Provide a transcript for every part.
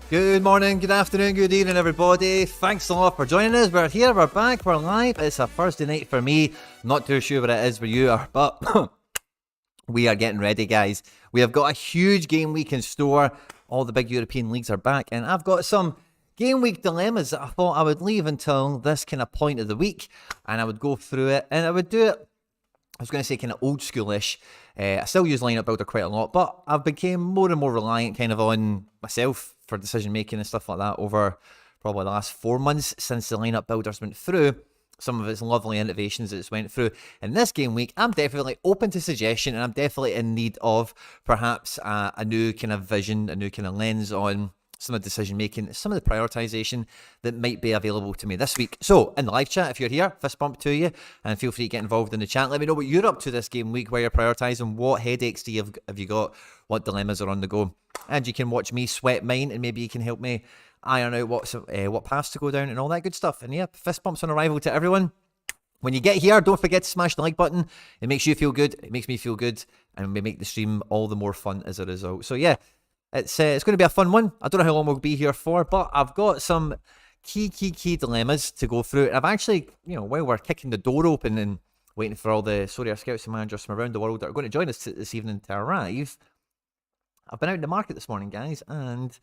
Good morning, good afternoon, good evening, everybody. Thanks a lot for joining us. We're here, we're back, we're live. It's a Thursday night for me. Not too sure what it is where you are, but we are getting ready, guys. We have got a huge game week in store. All the big European leagues are back, and I've got some game week dilemmas that I thought I would leave until this kind of point of the week, and I would go through it, and I would do it, I was going to say kind of old schoolish. I still use lineup builder quite a lot, but I've become more and more reliant kind of on myself for decision making and stuff like that over probably the last 4 months since the lineup builders went through some of its lovely innovations that it's went through. In this game week, I'm definitely open to suggestion, and I'm definitely in need of perhaps a new kind of vision, a new kind of lens on some of the decision making, some of the prioritization that might be available to me this week. So in the live chat, if you're here, fist bump to you, and feel free to get involved in the chat. Let me know what you're up to this game week, where you're prioritizing, what headaches have you got, what dilemmas are on the go, and you can watch me sweat mine, and maybe you can help me iron out what paths to go down and all that good stuff. And yeah, fist bumps on arrival to everyone. When you get here, don't forget to smash the like button. It makes you feel good, it makes me feel good, and we make the stream all the more fun as a result. So yeah, it's going to be a fun one. I don't know how long we'll be here for, but I've got some key dilemmas to go through. I've actually, while we're kicking the door open and waiting for all the Sorare scouts and managers from around the world that are going to join us this evening to arrive, I've been out in the market this morning, guys, and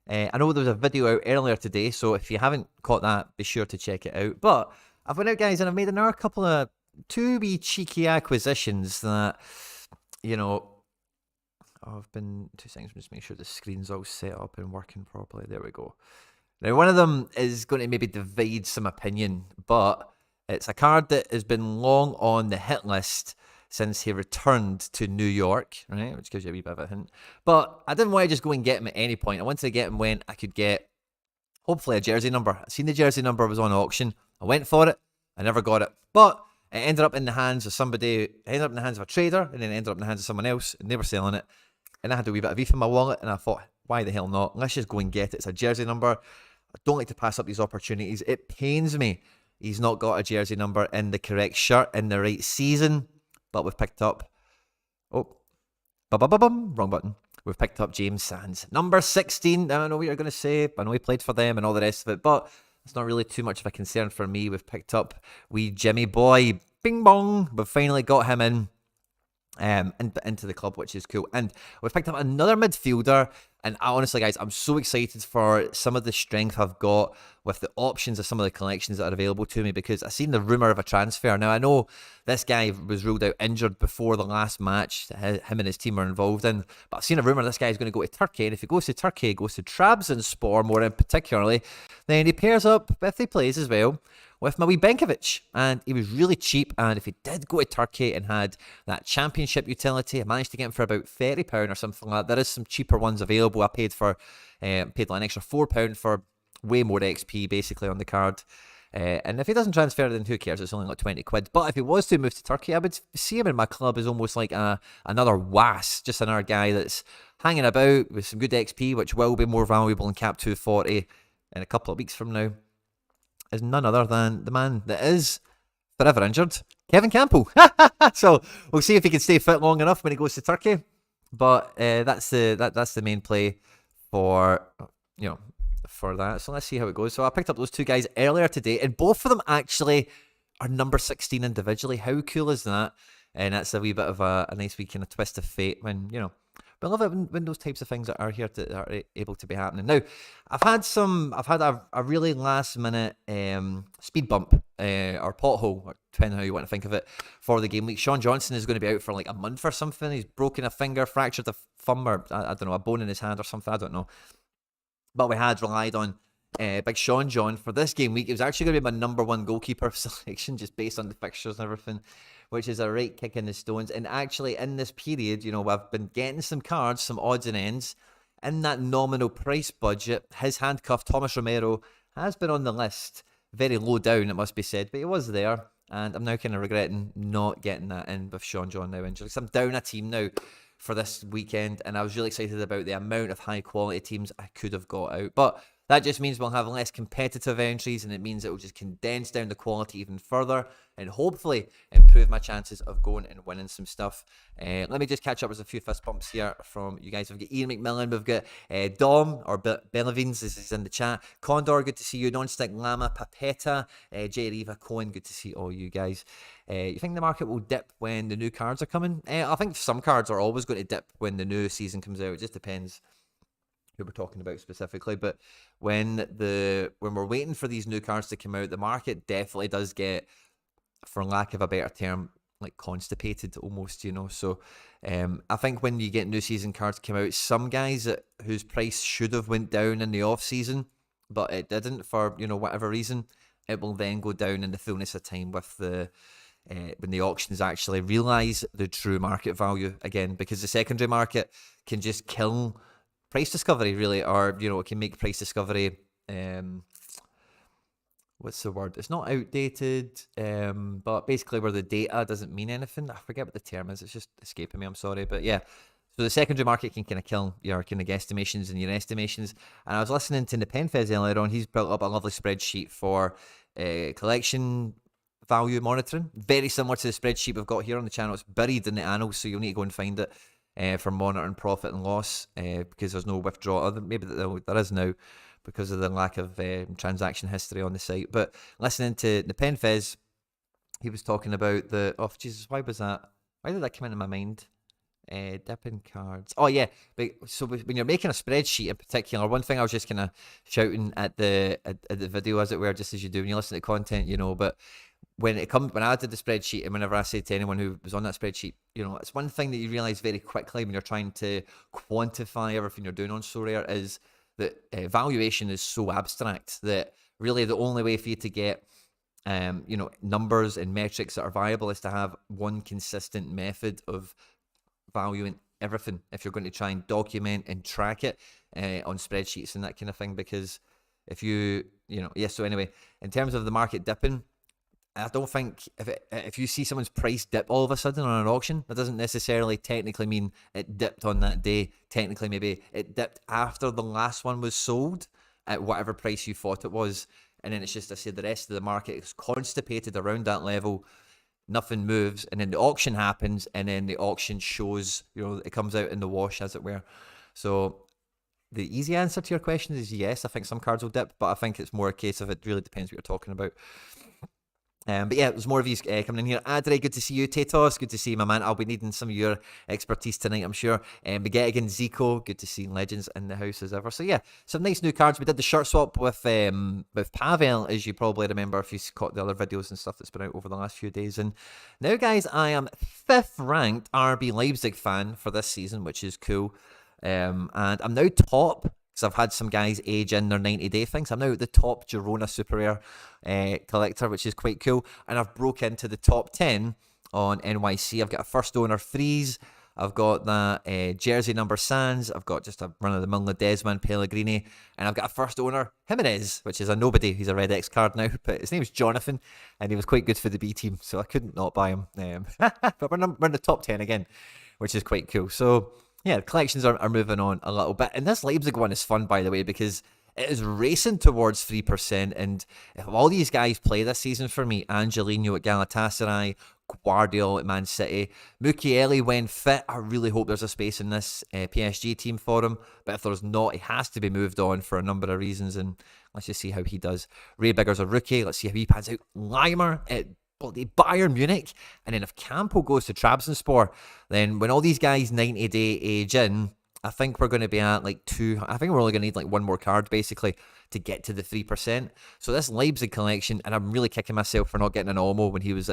I know there was a video out earlier today, so if you haven't caught that, be sure to check it out. But I've went out, guys, and I've made another couple of two wee cheeky acquisitions that, I've been 2 seconds, just make sure the screen's all set up and working properly. There we go. Now, one of them is going to maybe divide some opinion, but it's a card that has been long on the hit list since he returned to New York, right? Which gives you a wee bit of a hint. But I didn't want to just go and get him at any point. I wanted to get him when I could get, hopefully, a jersey number. I seen the jersey number was on auction. I went for it. I never got it. But it ended up in the hands of somebody, it ended up in the hands of a trader, and then it ended up in the hands of someone else, and they were selling it. And I had a wee bit of ETH in my wallet, and I thought, why the hell not? Let's just go and get it. It's a jersey number. I don't like to pass up these opportunities. It pains me he's not got a jersey number in the correct shirt in the right season. But we've picked up, wrong button. We've picked up James Sands. Number 16. I don't know what you're going to say. I know he played for them and all the rest of it, but it's not really too much of a concern for me. We've picked up wee Jimmy boy. Bing bong. We've finally got him in. Into the club, which is cool. And we've picked up another midfielder, and honestly, guys, I'm so excited for some of the strength I've got with the options of some of the collections that are available to me, because I've seen the rumour of a transfer. Now, I know this guy was ruled out injured before the last match him and his team were involved in, but I've seen a rumour this guy is going to go to Turkey, and if he goes to Turkey, he goes to Trabzonspor more in particularly, then he pairs up, if he plays as well, with my wee Benkovic, and he was really cheap, and if he did go to Turkey and had that championship utility, I managed to get him for about £30 or something like that. There is some cheaper ones available. I paid like an extra £4 for way more XP basically on the card. And if he doesn't transfer, then who cares? It's only like 20 quid. But if he was to move to Turkey, I would see him in my club as almost like another WAS, just another guy that's hanging about with some good XP, which will be more valuable in Cap 240 in a couple of weeks from now, is none other than the man that is forever injured, Kevin Campbell. So we'll see if he can stay fit long enough when he goes to Turkey. But that's the main play for for that. So let's see how it goes. So I picked up those two guys earlier today, and both of them actually are number 16 individually. How cool is that? And that's a wee bit of a nice wee kind of twist of fate when But I love it when those types of things are here that are able to be happening. Now, I've had a really last minute speed bump or pothole, depending on how you want to think of it, for the game week. Sean Johnson is going to be out for like a month or something. He's broken a finger, fractured a thumb, or I don't know, a bone in his hand or something. I don't know. But we had relied on Big Sean John for this game week. It was actually going to be my number one goalkeeper selection, just based on the fixtures and everything, which is a right kick in the stones. And actually, in this period, I've been getting some cards, some odds and ends, in that nominal price budget. His handcuff, Thomas Romero, has been on the list. Very low down, it must be said, but he was there. And I'm now kind of regretting not getting that in with Sean John now injured, because I'm down a team now for this weekend, and I was really excited about the amount of high quality teams I could have got out. But That just means we'll have less competitive entries, and it means it will just condense down the quality even further and hopefully improve my chances of going and winning some stuff. Let me just catch up with a few fist bumps here from you guys. We've got Ian McMillan, we've got Dom, or Bellevines, this is in the chat. Condor, good to see you. Nonstick Llama, Papetta, J. Riva, Cohen, good to see all you guys. You think the market will dip when the new cards are coming? I think some cards are always going to dip when the new season comes out. It just depends who we're talking about specifically. But when we're waiting for these new cards to come out, the market definitely does get, for lack of a better term, like constipated almost, you know. So I think when you get new season cards come out, some guys whose price should have went down in the off season, but it didn't for, you know, whatever reason, it will then go down in the fullness of time with the when the auctions actually realize the true market value again, because the secondary market can just kill price discovery, really, or, you know, it can make price discovery what's the word? It's not outdated, but basically where the data doesn't mean anything. I forget what the term is. It's just escaping me. I'm sorry, but yeah. So the secondary market can kind of kill your kind of guesstimations and your estimations. And I was listening to Nepenfez earlier on. He's built up a lovely spreadsheet for collection value monitoring, very similar to the spreadsheet we've got here on the channel. It's buried in the annals, so you'll need to go and find it for monitoring profit and loss, because there's no withdrawal. Maybe there is now because of the lack of transaction history on the site. But listening to Nepenfez, he was talking about oh Jesus, why was that? Why did that come into my mind? Dipping cards. Oh yeah, so when you're making a spreadsheet in particular, one thing I was just kind of shouting at the video, as it were, just as you do when you listen to content, you know. But when I did the spreadsheet, and whenever I say to anyone who was on that spreadsheet, you know, it's one thing that you realize very quickly when you're trying to quantify everything you're doing on Sorare is that valuation is so abstract that really the only way for you to get you know, numbers and metrics that are viable is to have one consistent method of valuing everything if you're going to try and document and track it on spreadsheets and that kind of thing. Because if you know, yes, so anyway, in terms of the market dipping, I don't think if you see someone's price dip all of a sudden on an auction, that doesn't necessarily technically mean it dipped on that day. Technically, maybe it dipped after the last one was sold at whatever price you thought it was. And then it's just, I said, the rest of the market is constipated around that level. Nothing moves. And then the auction happens, and then the auction shows, you know, it comes out in the wash, as it were. So the easy answer to your question is yes, I think some cards will dip, but I think it's more a case of it really depends what you're talking about. But yeah, there's more of you coming in here. Adre, good to see you. Tatos, good to see you, my man. I'll be needing some of your expertise tonight, I'm sure. Begetigan, Zico, good to see legends in the house as ever. So yeah, some nice new cards. We did the shirt swap with Pavel, as you probably remember if you caught the other videos and stuff that's been out over the last few days. And now, guys, I am 5th ranked RB Leipzig fan for this season, which is cool. And I'm now top, because I've had some guys age in their 90-day things. I'm now the top Girona Super Rare collector, which is quite cool. And I've broke into the top 10 on NYC. I've got a first owner Freeze. I've got that jersey number Sands. I've got just a run-of-the-mill Desmond Pellegrini. And I've got a first owner Jimenez, which is a nobody. He's a Red X card now. But his name's Jonathan, and he was quite good for the B team, so I couldn't not buy him. But we're in the top 10 again, which is quite cool. So yeah, the collections are moving on a little bit. And this Leipzig one is fun, by the way, because it is racing towards 3%. And if all these guys play this season for me, Angelino at Galatasaray, Guardiola at Man City, Mukiele when fit, I really hope there's a space in this PSG team for him. But if there's not, he has to be moved on for a number of reasons. And let's just see how he does. Ray Bigger's a rookie. Let's see how he pans out. Leimer at Bayern Munich. And then if Campo goes to Trabzonspor, then when all these guys 90-day age in, I think we're going to be at like I think we're only going to need like one more card basically to get to the 3%. So this Leipzig collection, and I'm really kicking myself for not getting an Olmo when he was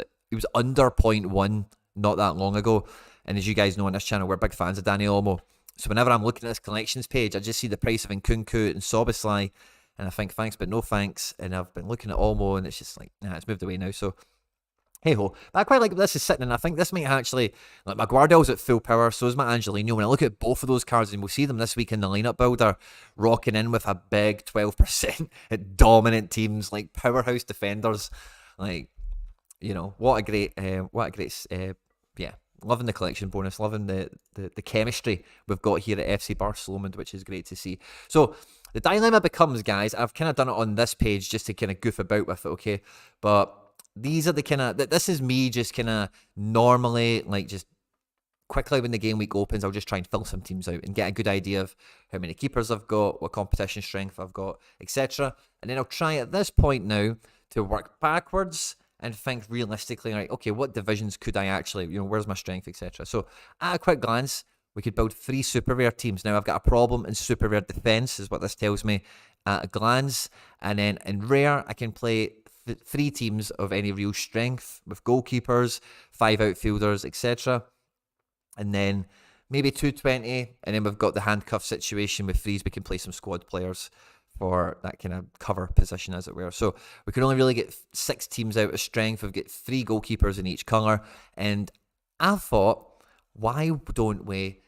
under 0.1 not that long ago. And as you guys know on this channel, we're big fans of Danny Olmo. So whenever I'm looking at this collections page, I just see the price of Nkunku and Soboslai, and I think thanks but no thanks. And I've been looking at Olmo, and it's just like, nah, it's moved away now. So hey ho, but I quite like this is sitting, and I think this might actually, like, my Guardiola's at full power, so is my Angelino. When I look at both of those cards, and we'll see them this week in the lineup builder, rocking in with a big 12% at dominant teams, like powerhouse defenders, like, you know, what a great loving the collection bonus, loving the chemistry we've got here at FC Barcelona, which is great to see. So the dilemma becomes, guys, I've kind of done it on this page just to kind of goof about with it, okay? But these are the kind of, this is me just kind of normally, like, just quickly when the game week opens, I'll just try and fill some teams out and get a good idea of how many keepers I've got, what competition strength I've got, etc. And then I'll try at this point now to work backwards and think realistically, like, okay, what divisions could I actually, where's my strength, etc. So at a quick glance, we could build 3 super rare teams. Now, I've got a problem in super rare defense, is what this tells me at a glance. And then in rare, I can play 3 teams of any real strength with goalkeepers, 5 outfielders, etc. And then maybe 220. And then we've got the handcuff situation with threes. We can play some squad players for that kind of cover position, as it were. So we can only really get 6 teams out of strength. We've got 3 goalkeepers in each colour. And I thought, why don't we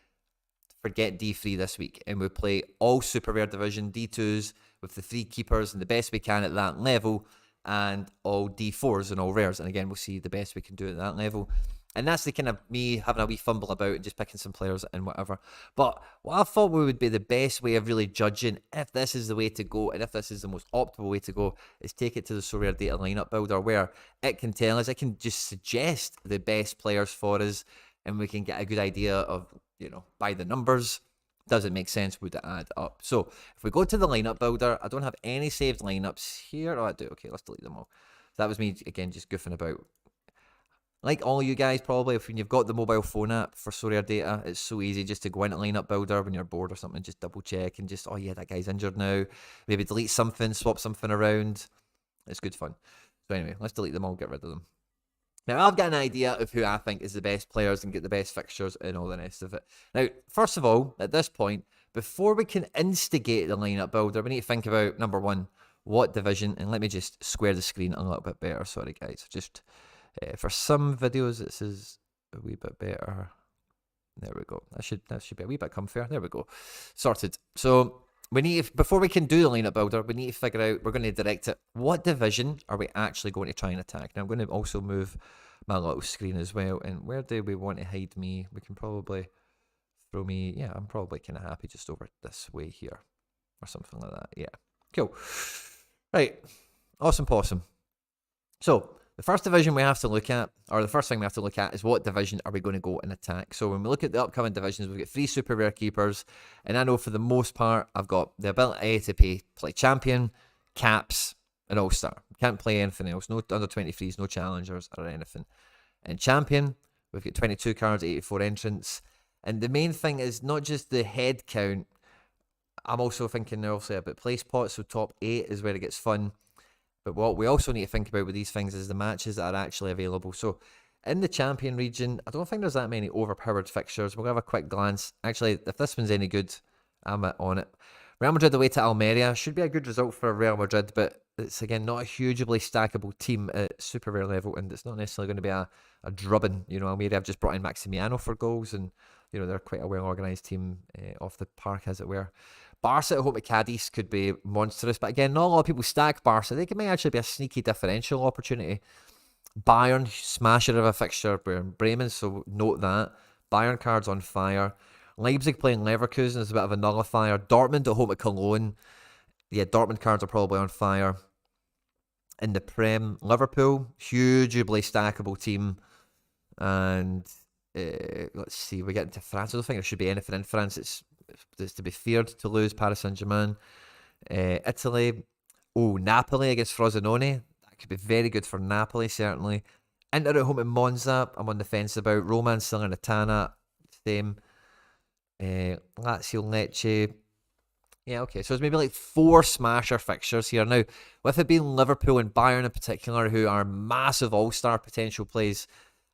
forget D3 this week and we play all super rare division D2s with the 3 keepers and the best we can at that level, and all D4s and all rares. And again, we'll see the best we can do at that level. And that's the kind of me having a wee fumble about and just picking some players and whatever. But what I thought would be the best way of really judging if this is the way to go and if this is the most optimal way to go is take it to the Sorare Data Lineup Builder, where it can tell us, it can just suggest the best players for us, and we can get a good idea of, by the numbers, does it make sense? Would it add up? So if we go to the lineup builder, I don't have any saved lineups here. Oh, I do. Okay, let's delete them all. So that was me, again, just goofing about. Like all you guys probably, if when you've got the mobile phone app for Sorare Data, it's so easy just to go into lineup builder when you're bored or something, just double check and just, oh yeah, that guy's injured now. Maybe delete something, swap something around. It's good fun. So anyway, let's delete them all, get rid of them. Now, I've got an idea of who I think is the best players and get the best fixtures and all the rest of it. Now, first of all, at this point, before we can instigate the lineup builder, we need to think about, number one, what division, and let me just square the screen a little bit better. Sorry, guys. Just for some videos, this is a wee bit better. There we go. That should be a wee bit comfier. There we go. Sorted. So we need, before we can do the lineup builder, we need to figure out, we're going to direct it, what division are we actually going to try and attack? Now I'm going to also move my little screen as well, and where do we want to hide me? We can probably throw me, yeah, I'm probably kind of happy just over this way here, or something like that. Yeah, cool. Right, awesome possum. So the first division we have to look at, or the first thing we have to look at, is what division are we going to go and attack. So when we look at the upcoming divisions, we've got 3 super rare keepers, and I know for the most part, I've got the ability to play champion, caps, and all-star. Can't play anything else. No under 23s, no challengers or anything. And champion, we've got 22 cards, 84 entrants. And the main thing is not just the head count. I'm also thinking obviously about place pots, so top 8 is where it gets fun. But what we also need to think about with these things is the matches that are actually available. So in the champion region, I don't think there's that many overpowered fixtures. We'll have a quick glance. Actually, if this one's any good, I'm on it. Real Madrid away to Almeria should be a good result for Real Madrid, but it's, again, not a hugely stackable team at super rare level, and it's not necessarily going to be a drubbing. Almeria have just brought in Maximiano for goals, and they're quite a well-organised team off the park, as it were. Barca at home to Cadiz could be monstrous, but again, not a lot of people stack Barca. They may actually be a sneaky differential opportunity. Bayern, smasher of a fixture. Bremen, so note that. Bayern cards on fire. Leipzig playing Leverkusen is a bit of a nullifier. Dortmund at home to Cologne. Yeah, Dortmund cards are probably on fire. In the Prem, Liverpool, hugely stackable team. And let's see, we get into France. I don't think there should be anything in France. It's to be feared to lose. Paris Saint-Germain. Italy. Oh, Napoli against Frosinone. That could be very good for Napoli, certainly. Inter at home at Monza. I'm on the fence about. Roma and Salernitana. Same. Lazio, Lecce. Yeah, okay. So there's maybe like 4 smasher fixtures here. Now, with it being Liverpool and Bayern in particular, who are massive all-star potential plays,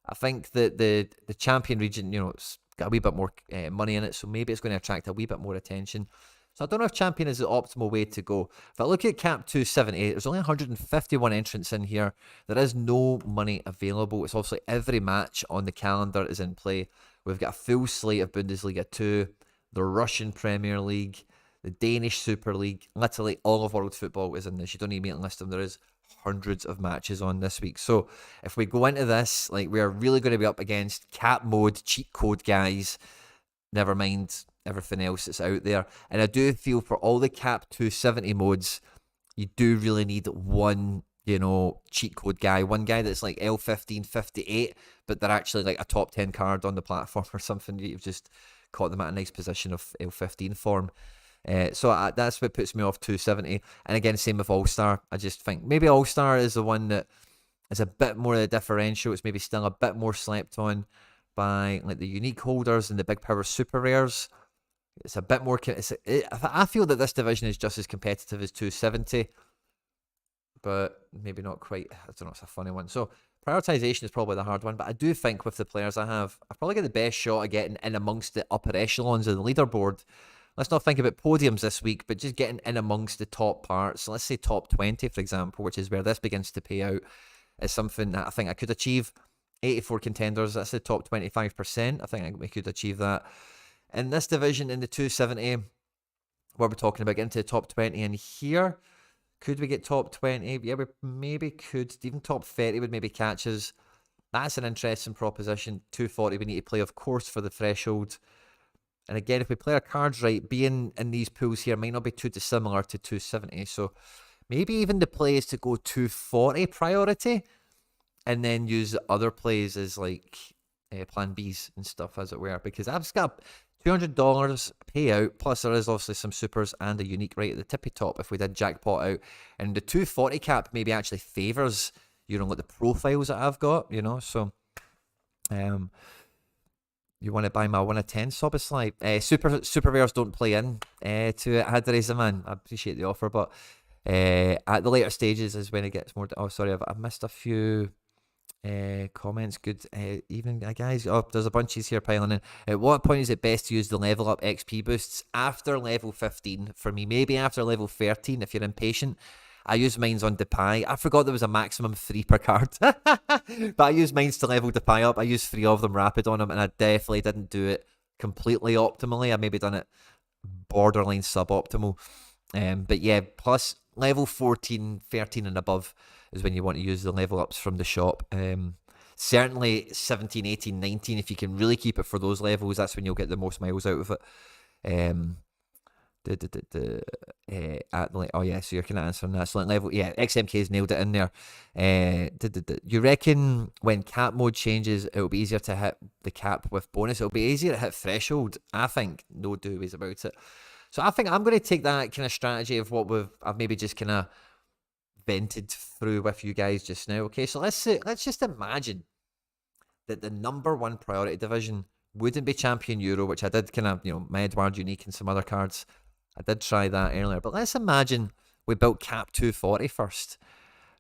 I think that the champion region, it's got a wee bit more money in it, so maybe it's going to attract a wee bit more attention. So I don't know if champion is the optimal way to go. If I look at Cap 278, there's only 151 entrants in here. There is no money available. It's obviously every match on the calendar is in play. We've got a full slate of Bundesliga 2, the Russian Premier League, the Danish Super League. Literally all of world football is in this. You don't need me to list them. There is hundreds of matches on this week. So if we go into this, like, we're really going to be up against cap mode, cheat code guys, never mind everything else that's out there. And I do feel for all the cap 270 modes, you do really need one, cheat code guy, one guy that's like L1558, but they're actually like a top 10 card on the platform or something. You've just caught them at a nice position of L15 form. So that's what puts me off 270. And again, same with All-Star. I just think maybe All-Star is the one that is a bit more of a differential. It's maybe still a bit more slept on by like the unique holders and the big power super rares. It's a bit more. I feel that this division is just as competitive as 270, but maybe not quite. I don't know. It's a funny one. So prioritization is probably the hard one, but I do think with the players I have, I've probably got the best shot of getting in amongst the upper echelons of the leaderboard. Let's not think about podiums this week, but just getting in amongst the top parts. So let's say top 20, for example, which is where this begins to pay out, is something that I think I could achieve. 84 contenders, that's the top 25%. I think we could achieve that. In this division, in the 270, where we're talking about getting to the top 20 in here, could we get top 20? Yeah, we maybe could. Even top 30 would maybe catch us. That's an interesting proposition. 240 we need to play, of course, for the threshold. And again, if we play our cards right, being in these pools here might not be too dissimilar to 270. So maybe even the play is to go 240 priority and then use the other plays as like plan Bs and stuff, as it were. Because I've just got $200 payout, plus there is obviously some supers and a unique right at the tippy top if we did jackpot out. And the 240 cap maybe actually favours, like the profiles that I've got, So, you want to buy my 1 of 10 Soboslai? Super rares don't play in to it. I had to raise them in. I appreciate the offer, but at the later stages is when it gets more. Oh, sorry, I've missed a few comments. Good evening, guys. Oh, there's a bunches here piling in. At what point is it best to use the level up XP boosts? After level 15 for me, maybe after level 13 if you're impatient. I use mines on Depay. I forgot there was a maximum 3 per card. But I use mines to level Depay up. I used 3 of them rapid on him, and I definitely didn't do it completely optimally. I maybe done it borderline suboptimal. But yeah, plus level 14, 13 and above is when you want to use the level ups from the shop. Certainly 17, 18, 19, if you can really keep it for those levels, that's when you'll get the most miles out of it. Oh yeah, so you're kind of answering that. So like level, yeah, XMK's nailed it in there. You reckon when cap mode changes, it'll be easier to hit the cap with bonus? It'll be easier to hit threshold. I think no two ways about it. So I think I'm going to take that kind of strategy of what I've maybe just kind of vented through with you guys just now. Okay, so let's just imagine that the number 1 priority division wouldn't be Champion Euro, which I did kind of, my Edouard Unique and some other cards. I did try that earlier, but let's imagine we built cap 240 first.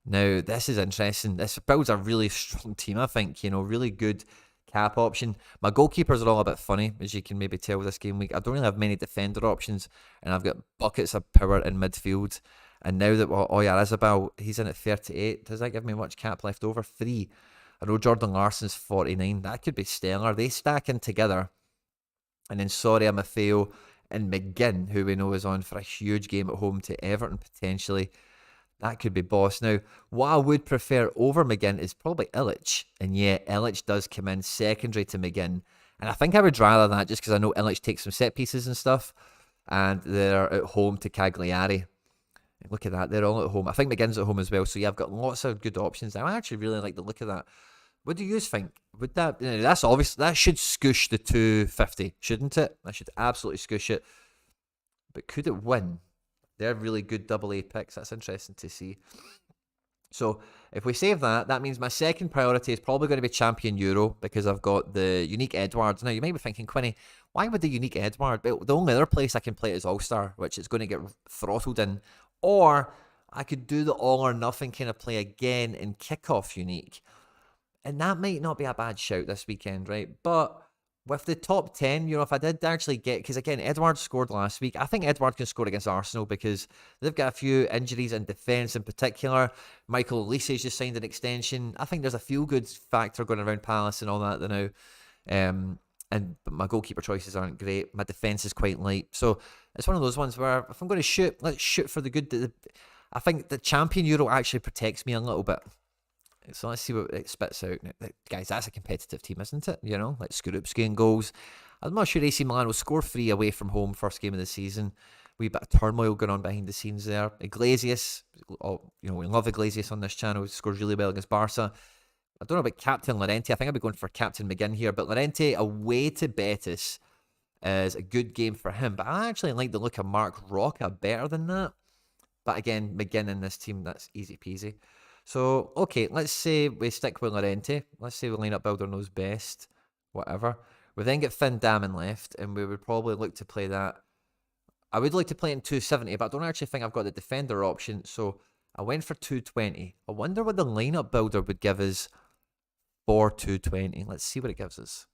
Now, this is interesting. This builds a really strong team, I think, really good cap option. My goalkeepers are all a bit funny, as you can maybe tell this game week. I don't really have many defender options, and I've got buckets of power in midfield. And now that, Isabel, he's in at 38. Does that give me much cap left over? 3. I know Jordan Larson's 49. That could be stellar. They stack in together. And then Soria, Maffeo, and McGinn, who we know is on for a huge game at home to Everton potentially. That could be boss. Now, what I would prefer over McGinn is probably Illich. And yeah, Illich does come in secondary to McGinn. And I think I would rather that just because I know Illich takes some set pieces and stuff. And they're at home to Cagliari. Look at that. They're all at home. I think McGinn's at home as well. So yeah, I've got lots of good options. I actually really like the look of that. What do you think? Would that, that's obvious. That should scoosh the 250, shouldn't it? That should absolutely scoosh it. But could it win? They're really good AA picks. That's interesting to see. So if we save that, that means my second priority is probably going to be Champion Euro because I've got the Unique Edouard. Now, you might be thinking, Quinny, why would the Unique Edouard? The only other place I can play is All-Star, which is going to get throttled in. Or I could do the all or nothing kind of play again in Kickoff Unique. And that might not be a bad shout this weekend, right? But with the top 10, if I did actually get... Because again, Edouard scored last week. I think Edouard can score against Arsenal because they've got a few injuries in defence in particular. Michael Olise just signed an extension. I think there's a feel-good factor going around Palace and all that now. But my goalkeeper choices aren't great. My defence is quite light. So it's one of those ones where if I'm going to shoot, let's shoot for the good... I think the champion Euro actually protects me a little bit. So let's see what it spits out. Guys, that's a competitive team, isn't it? You know, like Skorupski and goals. I'm not sure AC Milan will score 3 away from home first game of the season. Wee bit of turmoil going on behind the scenes there. Iglesias, we love Iglesias on this channel. He scores really well against Barca. I don't know about Captain Llorente. I think I'll be going for Captain McGinn here. But Llorente away to Betis is a good game for him. But I actually like the look of Mark Roca better than that. But again, McGinn in this team, that's easy peasy. So, okay, let's say we stick with Llorente. Let's say we lineup builder knows best. Whatever. We then get Finn Dammon left, and we would probably look to play that. I would like to play in 270, but I don't actually think I've got the defender option, so I went for 220. I wonder what the lineup builder would give us for 220. Let's see what it gives us.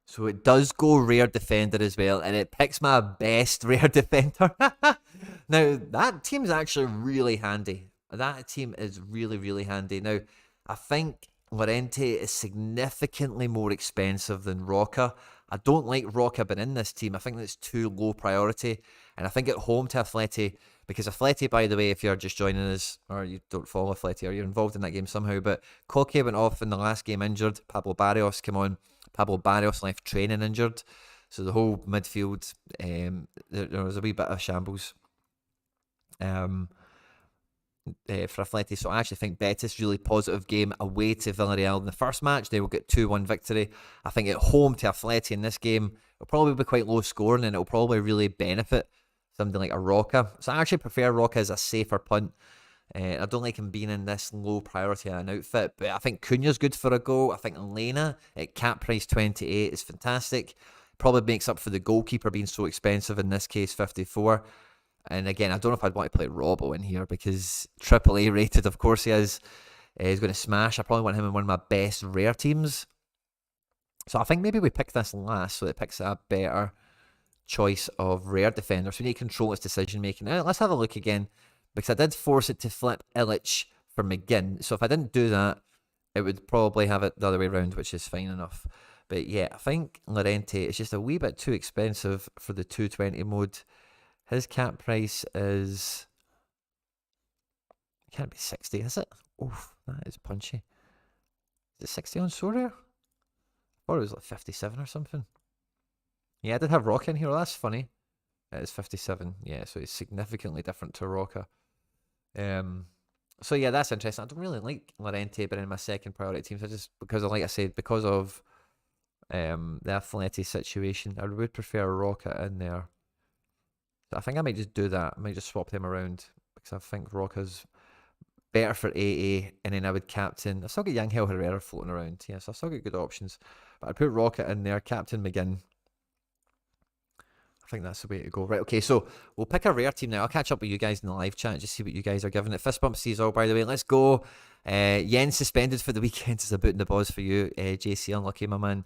So it does go rare defender as well, and it picks my best rare defender. Now, that team's actually really handy. That team is really, really handy. Now, I think Llorente is significantly more expensive than Roca. I don't like Roca being in this team. I think that's too low priority. And I think at home to Atleti, because Atleti, by the way, if you're just joining us or you don't follow Atleti or you're involved in that game somehow, but Koke went off in the last game injured. Pablo Barrios came on. Pablo Barrios left training injured. So the whole midfield, there was a wee bit of shambles. For Atleti. So I actually think Betis really positive game away to Villarreal in the first match. They will get 2-1 victory. I think at home to Atleti in this game, it'll probably be quite low scoring and it'll probably really benefit something like a Roca. So I actually prefer Roca as a safer punt. I don't like him being in this low priority an outfit, but I think Cunha's good for a goal. I think Elena at cap price 28 is fantastic. Probably makes up for the goalkeeper being so expensive, in this case 54. And again, I don't know if I'd want to play Robbo in here because AAA rated, of course he is. He's going to smash. I probably want him in one of my best rare teams. So I think maybe we pick this last so it picks a better choice of rare defenders. So we need to control its decision making. Now, let's have a look again because I did force it to flip Illich for McGinn. So if I didn't do that, it would probably have it the other way around, which is fine enough. But yeah, I think Llorente is just a wee bit too expensive for the 220 mode. His cap price is... It can't be 60, is it? Oof, that is punchy. Is it 60 on Sorare? I thought it was like 57 or something. Yeah, I did have Roca in here. Well, that's funny. It is 57. Yeah, so it's significantly different to Roca. So yeah, that's interesting. I don't really like Llorente, but in my second priority teams, I just, because like I said, because of the Atleti situation, I would prefer Roca in there. I think I might just do that. I might just swap them around because I think Roca's better for AA, and then I would captain. I still get Yangel Herrera floating around. Yeah, so I still get good options. But I'd put Roca in there, Captain McGinn. I think that's the way to go. Right, okay, so we'll pick a rare team now. I'll catch up with you guys in the live chat and just see what you guys are giving it. Fist bump sees all, by the way. Let's go. Yen suspended for the weekend is a boot in the balls for you, JC. Unlucky, my man.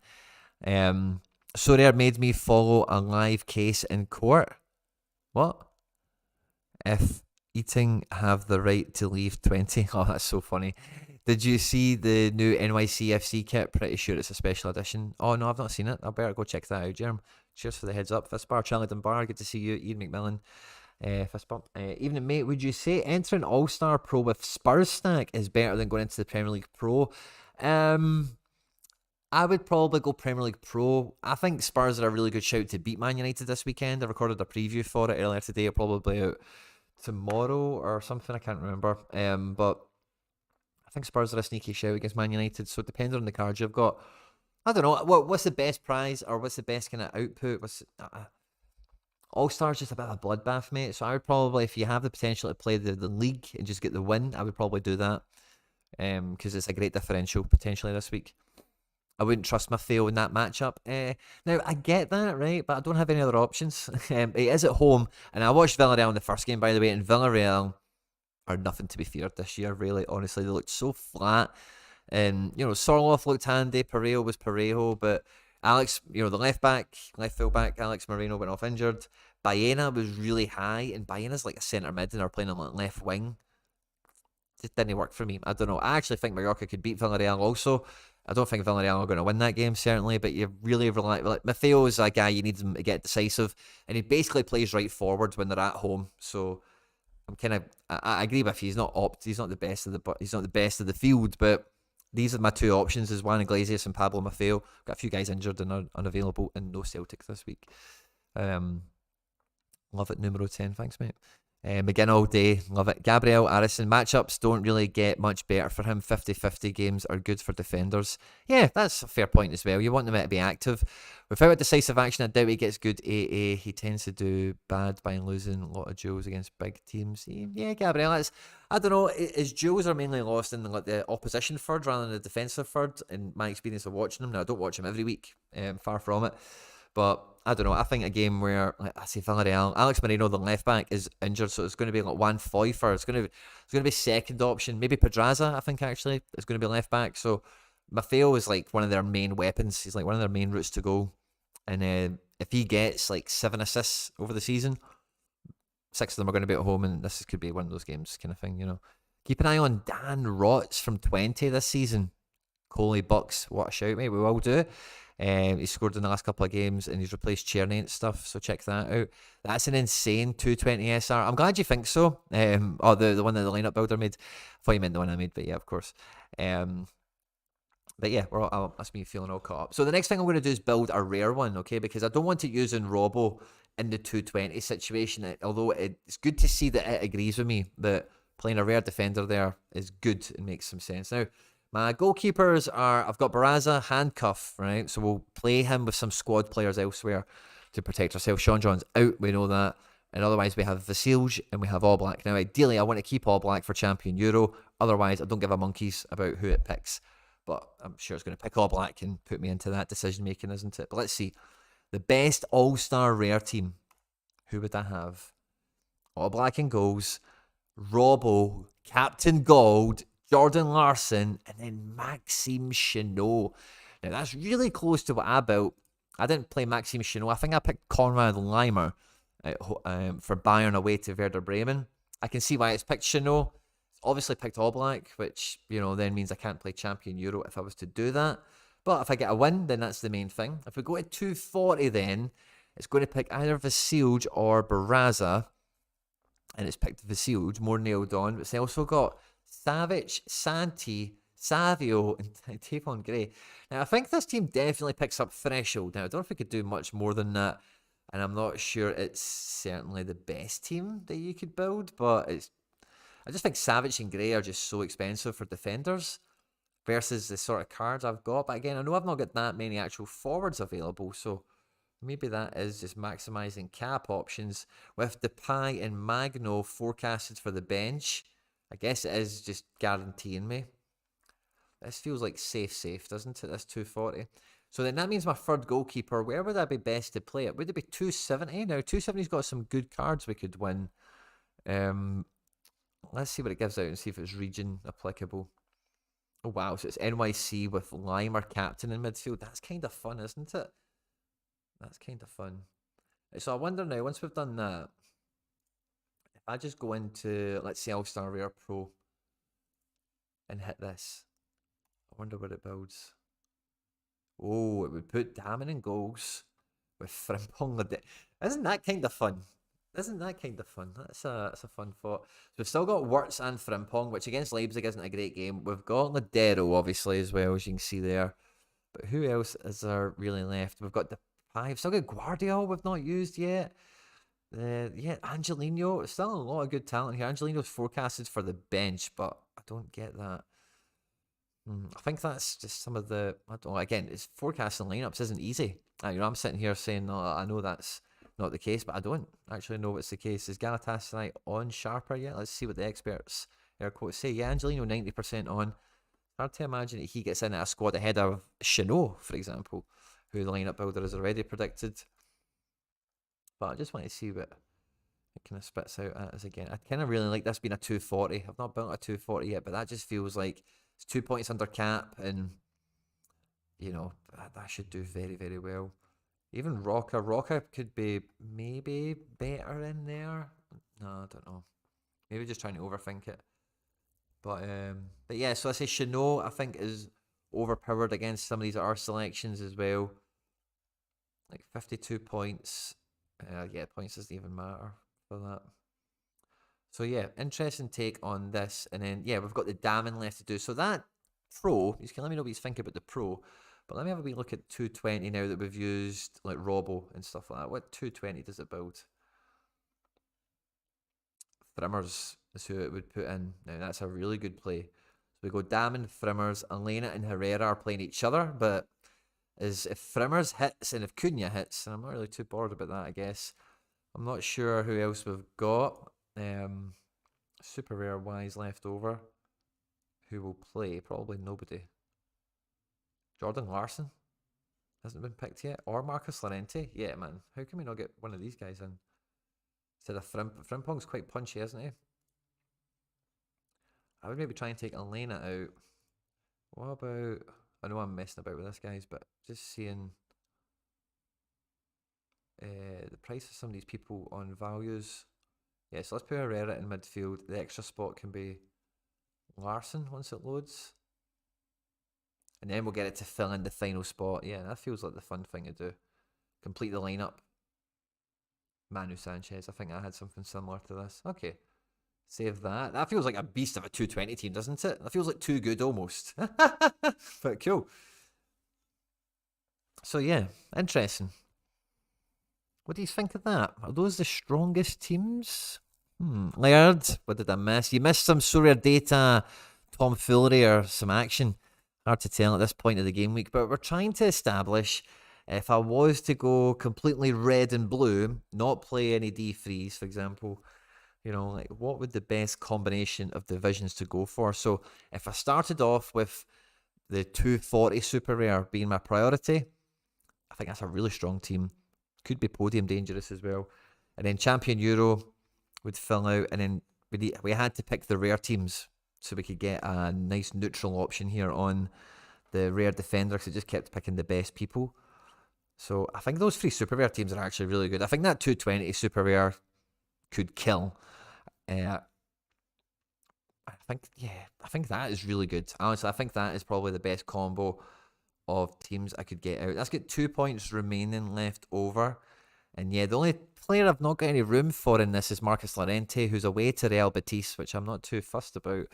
Sorare made me follow a live case in court. What? If eating have the right to leave 20. Oh, that's so funny. Did you see the new NYCFC kit? Pretty sure it's a special edition. Oh, no, I've not seen it. I better go check that out, Jerem. Cheers for the heads up. Fist bar, Charlton Bar. Good to see you. Ian McMillan. Fist bump. Evening, mate. Would you say entering All-Star Pro with Spurs stack is better than going into the Premier League Pro? I would probably go Premier League Pro. I think Spurs are a really good shout to beat Man United this weekend. I recorded a preview for it earlier today. Probably out tomorrow or something. I can't remember. But I think Spurs are a sneaky shout against Man United. So depending on the cards you've got, I don't know. What's the best prize or what's the best kind of output? All-Star's just a bit of a bloodbath, mate. So I would probably, if you have the potential to play the league and just get the win, I would probably do that. Because it's a great differential potentially this week. I wouldn't trust my fail in that matchup. Now, I get that, right? But I don't have any other options. It is at home. And I watched Villarreal in the first game, by the way. And Villarreal are nothing to be feared this year, really. Honestly, they looked so flat. And, Sorloth looked handy. Parejo was Parejo. But Alex, the left full back, Alex Moreno went off injured. Baena was really high. And Baena's like a centre mid and they're playing on like left wing. It didn't work for me. I don't know. I actually think Mallorca could beat Villarreal also. I don't think Villarreal are going to win that game, certainly, but you really rely... Like, Maffeo is a guy you need him to get decisive, and he basically plays right forward when they're at home, so I agree with you. He's not the best of the field, but these are my two options: is Juan Iglesias and Pablo Maffeo. Got a few guys injured and are unavailable, and no Celtic this week. Love it, numero 10. Thanks, mate. McGinn all day. Love it. Gabriel Arison. Matchups don't really get much better for him. 50-50 games are good for defenders. Yeah, that's a fair point as well. You want them to be active. Without decisive action, I doubt he gets good AA. He tends to do bad by losing a lot of duels against big teams. Yeah, Gabriel, I don't know. His duels are mainly lost in the opposition third rather than the defensive third, in my experience of watching him. Now, I don't watch him every week. Far from it. But I don't know. I think a game where, like I say, Villarreal, Alex Moreno, the left back, is injured, so it's going to be like Juan Foyfer. It's going to be second option. Maybe Pedraza, I think, actually, is going to be left back. So Maffeo is like one of their main weapons. He's like one of their main routes to goal. And if he gets like 7 assists over the season, 6 of them are going to be at home, and this could be one of those games kind of thing, you know. Keep an eye on Dan Rotz from 20 this season. Coley Bucks, what a shout, mate. We will do. He scored in the last couple of games and he's replaced Tierney and stuff, so check that out. That's an insane 220 SR. I'm glad you think so. The one that the lineup builder made. I thought you meant the one I made, but yeah, of course. But yeah, that's me feeling all caught up. So the next thing I'm going to do is build a rare one, okay? Because I don't want to use in Robo in the 220 situation, although it's good to see that it agrees with me that playing a rare defender there is good and makes some sense. Now, my goalkeepers are, I've got Barraza, handcuff, right? So we'll play him with some squad players elsewhere to protect ourselves. Sean John's out, we know that. And otherwise we have Vasilj and we have Oblak. Now, ideally, I want to keep Oblak for Champion Euro. Otherwise, I don't give a monkeys about who it picks. But I'm sure it's going to pick Oblak and put me into that decision-making, isn't it? But let's see. The best all-star rare team. Who would I have? Oblak in goals. Robbo, Captain Gold, Jordan Larson, and then Maxime Chenot. Now, that's really close to what I built. I didn't play Maxime Chenot. I think I picked Konrad Leimer for Bayern away to Werder Bremen. I can see why it's picked Chenot. It's obviously picked Oblak, which, you know, then means I can't play Champion Euro if I was to do that. But if I get a win, then that's the main thing. If we go to 240 then, it's going to pick either Vasilj or Barraza. And it's picked Vasilj, more nailed on. But it's also got Savic, Santi, Savio, and Tavon Gray. Now, I think this team definitely picks up Threshold. Now, I don't know if we could do much more than that. And I'm not sure it's certainly the best team that you could build. But I just think Savic and Gray are just so expensive for defenders versus the sort of cards I've got. But again, I know I've not got that many actual forwards available. So maybe that is just maximising cap options with Depay and Magno forecasted for the bench. I guess it is just guaranteeing me. This feels like safe, doesn't it? This 240. So then that means my third goalkeeper, where would I be best to play it? Would it be 270? Now, 270's got some good cards we could win. Let's see what it gives out and see if it's region applicable. Oh, wow. So it's NYC with Limer captain in midfield. That's kind of fun, isn't it? That's kind of fun. So I wonder now, once we've done that, if I just go into, let's say, All-Star Rare Pro and hit this, I wonder what it builds. Oh, it would put Damon in goals with Frimpong. Isn't that kind of fun? Isn't that kind of fun? That's a fun thought. So we've still got Wirtz and Frimpong, which against Leipzig isn't a great game. We've got Ladero, obviously, as well, as you can see there. But who else is there really left? We've got We've still got Guardiola we've not used yet. Yeah, Angelino. Still a lot of good talent here. Angelino's forecasted for the bench, but I don't get that. I think that's just some of the... I don't know. Again, it's forecasting lineups isn't easy. I'm sitting here saying, no, I know that's not the case, but I don't actually know what's the case. Is Galatasaray on sharper yet? Let's see what the experts, air quotes, say. Yeah, Angelino 90% on. Hard to imagine that he gets in at a squad ahead of Chenot, for example, who the lineup builder has already predicted. But I just want to see what it kind of spits out as again. I kind of really like this being a 240. I've not built a 240 yet, but that just feels like it's 2 points under cap, and you know that should do very, very well. Even Roca could be maybe better in there. No, I don't know. Maybe just trying to overthink it. But yeah, so I say Chenot, I think, is overpowered against some of these R selections as well. Like 52 points. Yeah, points doesn't even matter for that. So yeah, interesting take on this. And then yeah, we've got the damning left to do. So that pro, you can let me know what you think about the pro. But let me have a wee look at 220 now that we've used like Robo and stuff like that. What 220 does it build? Thrimmers is who it would put in. Now that's a really good play. So we go Damon, Thrimmers, Elena and Herrera are playing each other, but is if Thrimmers hits and if Cunha hits, and I'm not really too bored about that, I guess. I'm not sure who else we've got. Super rare wise left over. Who will play? Probably nobody. Jordan Larson hasn't been picked yet, or Marcos Llorente. Yeah, man. How can we not get one of these guys in? Instead of Frimpong's quite punchy, isn't he? I would maybe try and take Elena out. What about... I know I'm messing about with this, guys, but just seeing the price of some of these people on values. Yeah, so let's put Herrera in midfield. The extra spot can be Larson once it loads. And then we'll get it to fill in the final spot. Yeah, that feels like the fun thing to do. Complete the lineup. Manu Sanchez. I think I had something similar to this. Okay. Save that. That feels like a beast of a 220 team, doesn't it? That feels like too good almost. But cool. So yeah, interesting. What do you think of that? Are those the strongest teams? Laird, what did I miss? You missed some Sorare data, tomfoolery, or some action. Hard to tell at this point of the game week, but we're trying to establish if I was to go completely red and blue, not play any D3s, for example, you know, like what would the best combination of divisions to go for? So if I started off with the 240 super rare being my priority, I think that's a really strong team. Could be podium dangerous as well. And then Champion Euro would fill out, and then we had to pick the rare teams so we could get a nice neutral option here on the rare defender, because it just kept picking the best people. So I think those 3 super rare teams are actually really good. I think that 220 super rare could kill. I think that is really good. Honestly, I think that is probably the best combo of teams I could get out. That's got 2 points remaining left over. And yeah, the only player I've not got any room for in this is Marcos Llorente, who's away to Real Betis, which I'm not too fussed about.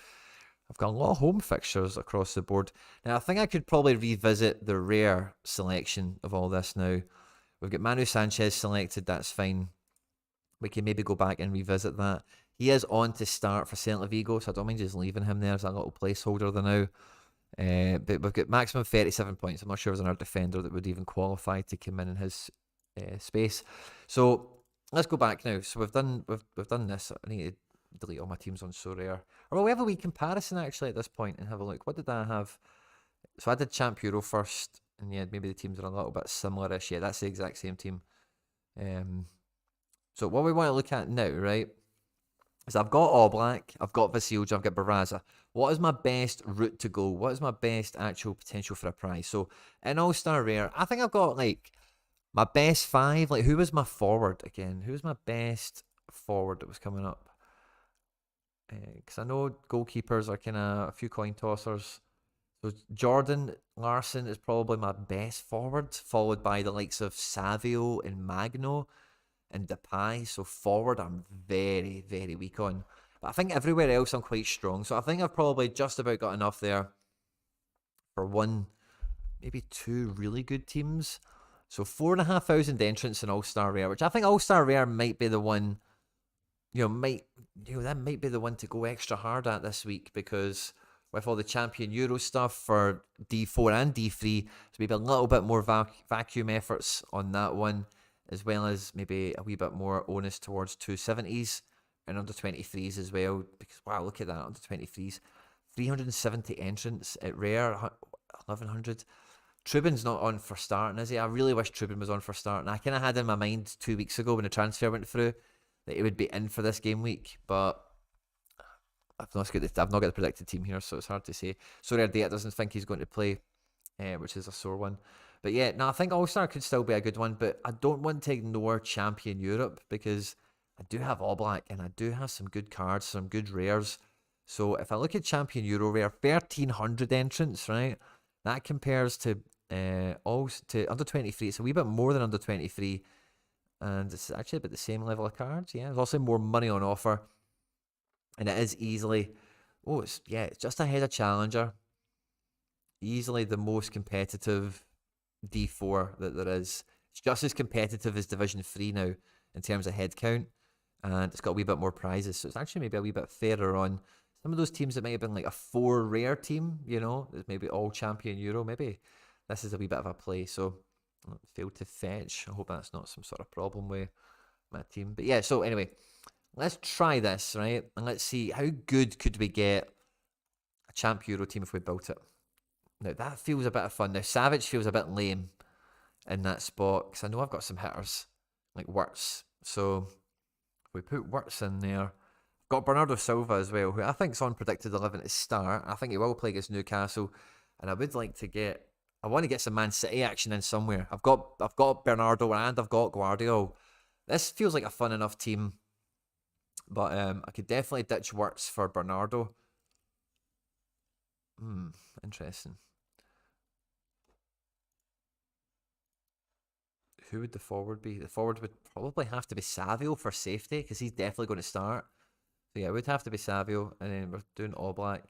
I've got a lot of home fixtures across the board. Now, I think I could probably revisit the rare selection of all this now. We've got Manu Sanchez selected, that's fine. We can maybe go back and revisit that. He is on to start for Celta Vigo, so I don't mind just leaving him there as a little placeholder there now. But we've got maximum 37 points. I'm not sure there's another defender that would even qualify to come in his space. So let's go back now. So we've done this. I need to delete all my teams on Sorare. Or will we have a wee comparison actually at this point and have a look? What did I have? So I did Champ Euro first, and yeah, maybe the teams are a little bit similar-ish. Yeah, that's the exact same team. So what we want to look at now, right, is I've got All Black, I've got Vasilja, I've got Barraza. What is my best route to go? What is my best actual potential for a prize? So in All-Star Rare, I think I've got like my best 5. Like, who was my forward again? Who was my best forward that was coming up? Because I know goalkeepers are kind of a few coin tossers. So Jordan Larson is probably my best forward, followed by the likes of Savio and Magno and Depay. So forward, I'm very, very weak on. But I think everywhere else I'm quite strong. So I think I've probably just about got enough there for 1, maybe 2 really good teams. So 4,500 entrants in All-Star Rare, which I think All-Star Rare might be the one, that might be the one to go extra hard at this week, because with all the Champion Euro stuff for D4 and D3, so maybe a little bit more vacuum efforts on that one, as well as maybe a wee bit more onus towards 270s and under 23s as well. Because wow, look at that, under 23s, 370 entrants at rare, 1100. Trubin's not on for starting, is he? I really wish Trubin was on for starting. I kind of had in my mind 2 weeks ago when the transfer went through that he would be in for this game week, but I've not got the predicted team here, so it's hard to say. Sorare Data doesn't think he's going to play, which is a sore one. But yeah, no, I think All-Star could still be a good one, but I don't want to ignore Champion Europe, because I do have All Black and I do have some good cards, some good rares. So if I look at Champion Euro Rare, 1,300 entrants, right? That compares to under 23. It's a wee bit more than under 23, and it's actually about the same level of cards. Yeah, there's also more money on offer. And it is easily, it's just ahead of Challenger. Easily the most competitive D4 that there is. It's just as competitive as Division 3 now in terms of head count. And it's got a wee bit more prizes. So it's actually maybe a wee bit fairer on some of those teams that might have been like a 4 rare team, you know, that's maybe all champion Euro. Maybe this is a wee bit of a play. So failed to fetch. I hope that's not some sort of problem with my team. But yeah, so anyway, let's try this, right? And let's see how good could we get a champ Euro team if we built it. Now that feels a bit of fun. Now Savage feels a bit lame in that spot because I know I've got some hitters like Wirtz. So if we put Wirtz in there, got Bernardo Silva as well, who I think's on predicted 11 to start. I think he will play against Newcastle, and I would like to get. I want to get some Man City action in somewhere. I've got Bernardo and I've got Guardiola. This feels like a fun enough team, but I could definitely ditch Wirtz for Bernardo. Interesting. Who would the forward be? The forward would probably have to be Savio for safety because he's definitely going to start. So yeah, it would have to be Savio, and then we're doing Oblak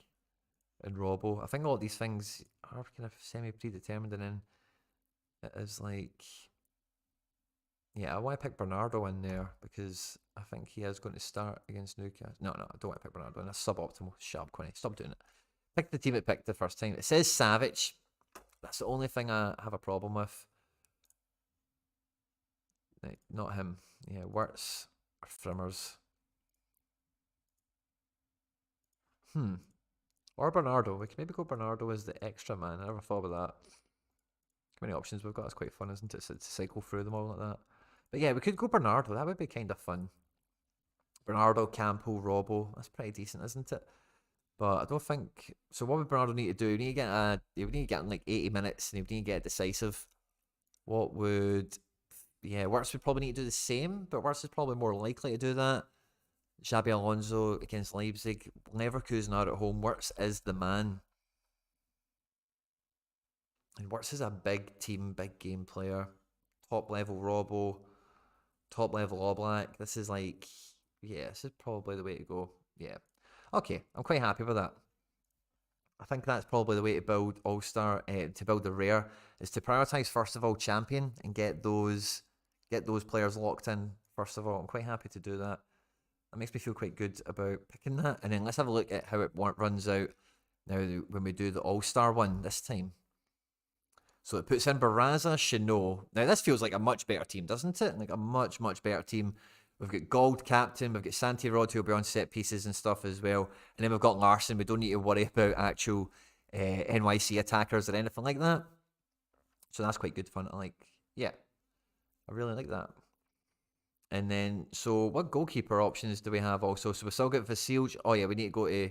and Robbo. I think all these things are kind of semi-predetermined, and then it is like, yeah, I want to pick Bernardo in there because I think he is going to start against Newcastle. No, I don't want to pick Bernardo, and that's suboptimal. Shut up, Quinny. Stop doing it. Pick the team it picked the first time. It says Savage. That's the only thing I have a problem with. Not him. Yeah, Wirtz or Frimmers. Or Bernardo. We can maybe go Bernardo as the extra man. I never thought about that. How many options we've got? It's quite fun, isn't it? To cycle through them all like that. But yeah, we could go Bernardo. That would be kind of fun. Bernardo, Campo, Robbo. That's pretty decent, isn't it? But I don't think. So what would Bernardo need to do? He would need to get in like 80 minutes, and he would need to get decisive. What would? Yeah, Wirtz would probably need to do the same, but Wirtz is probably more likely to do that. Xabi Alonso against Leipzig. Leverkusen are at home. Wirtz is the man. And Wirtz is a big team, big game player. Top level Robbo. Top level Oblak. This is like, yeah, this is probably the way to go. Yeah. Okay, I'm quite happy with that. I think that's probably the way to build All-Star, to build the rare, is to prioritise first of all champion and get those players locked in first of all. I'm quite happy to do that. That makes me feel quite good about picking that. And then let's have a look at how it runs out now when we do the All-Star one this time. So it puts in Barraza, Chenot. Now this feels like a much better team, doesn't it? Like a much, much better team. We've got Gold captain, we've got Santi Rod who'll be on set pieces and stuff as well. And then we've got Larson. We don't need to worry about actual NYC attackers or anything like that. So that's quite good fun. I really like that. And then, so what goalkeeper options do we have also? So we still got Vasilj. Oh yeah, we need to go to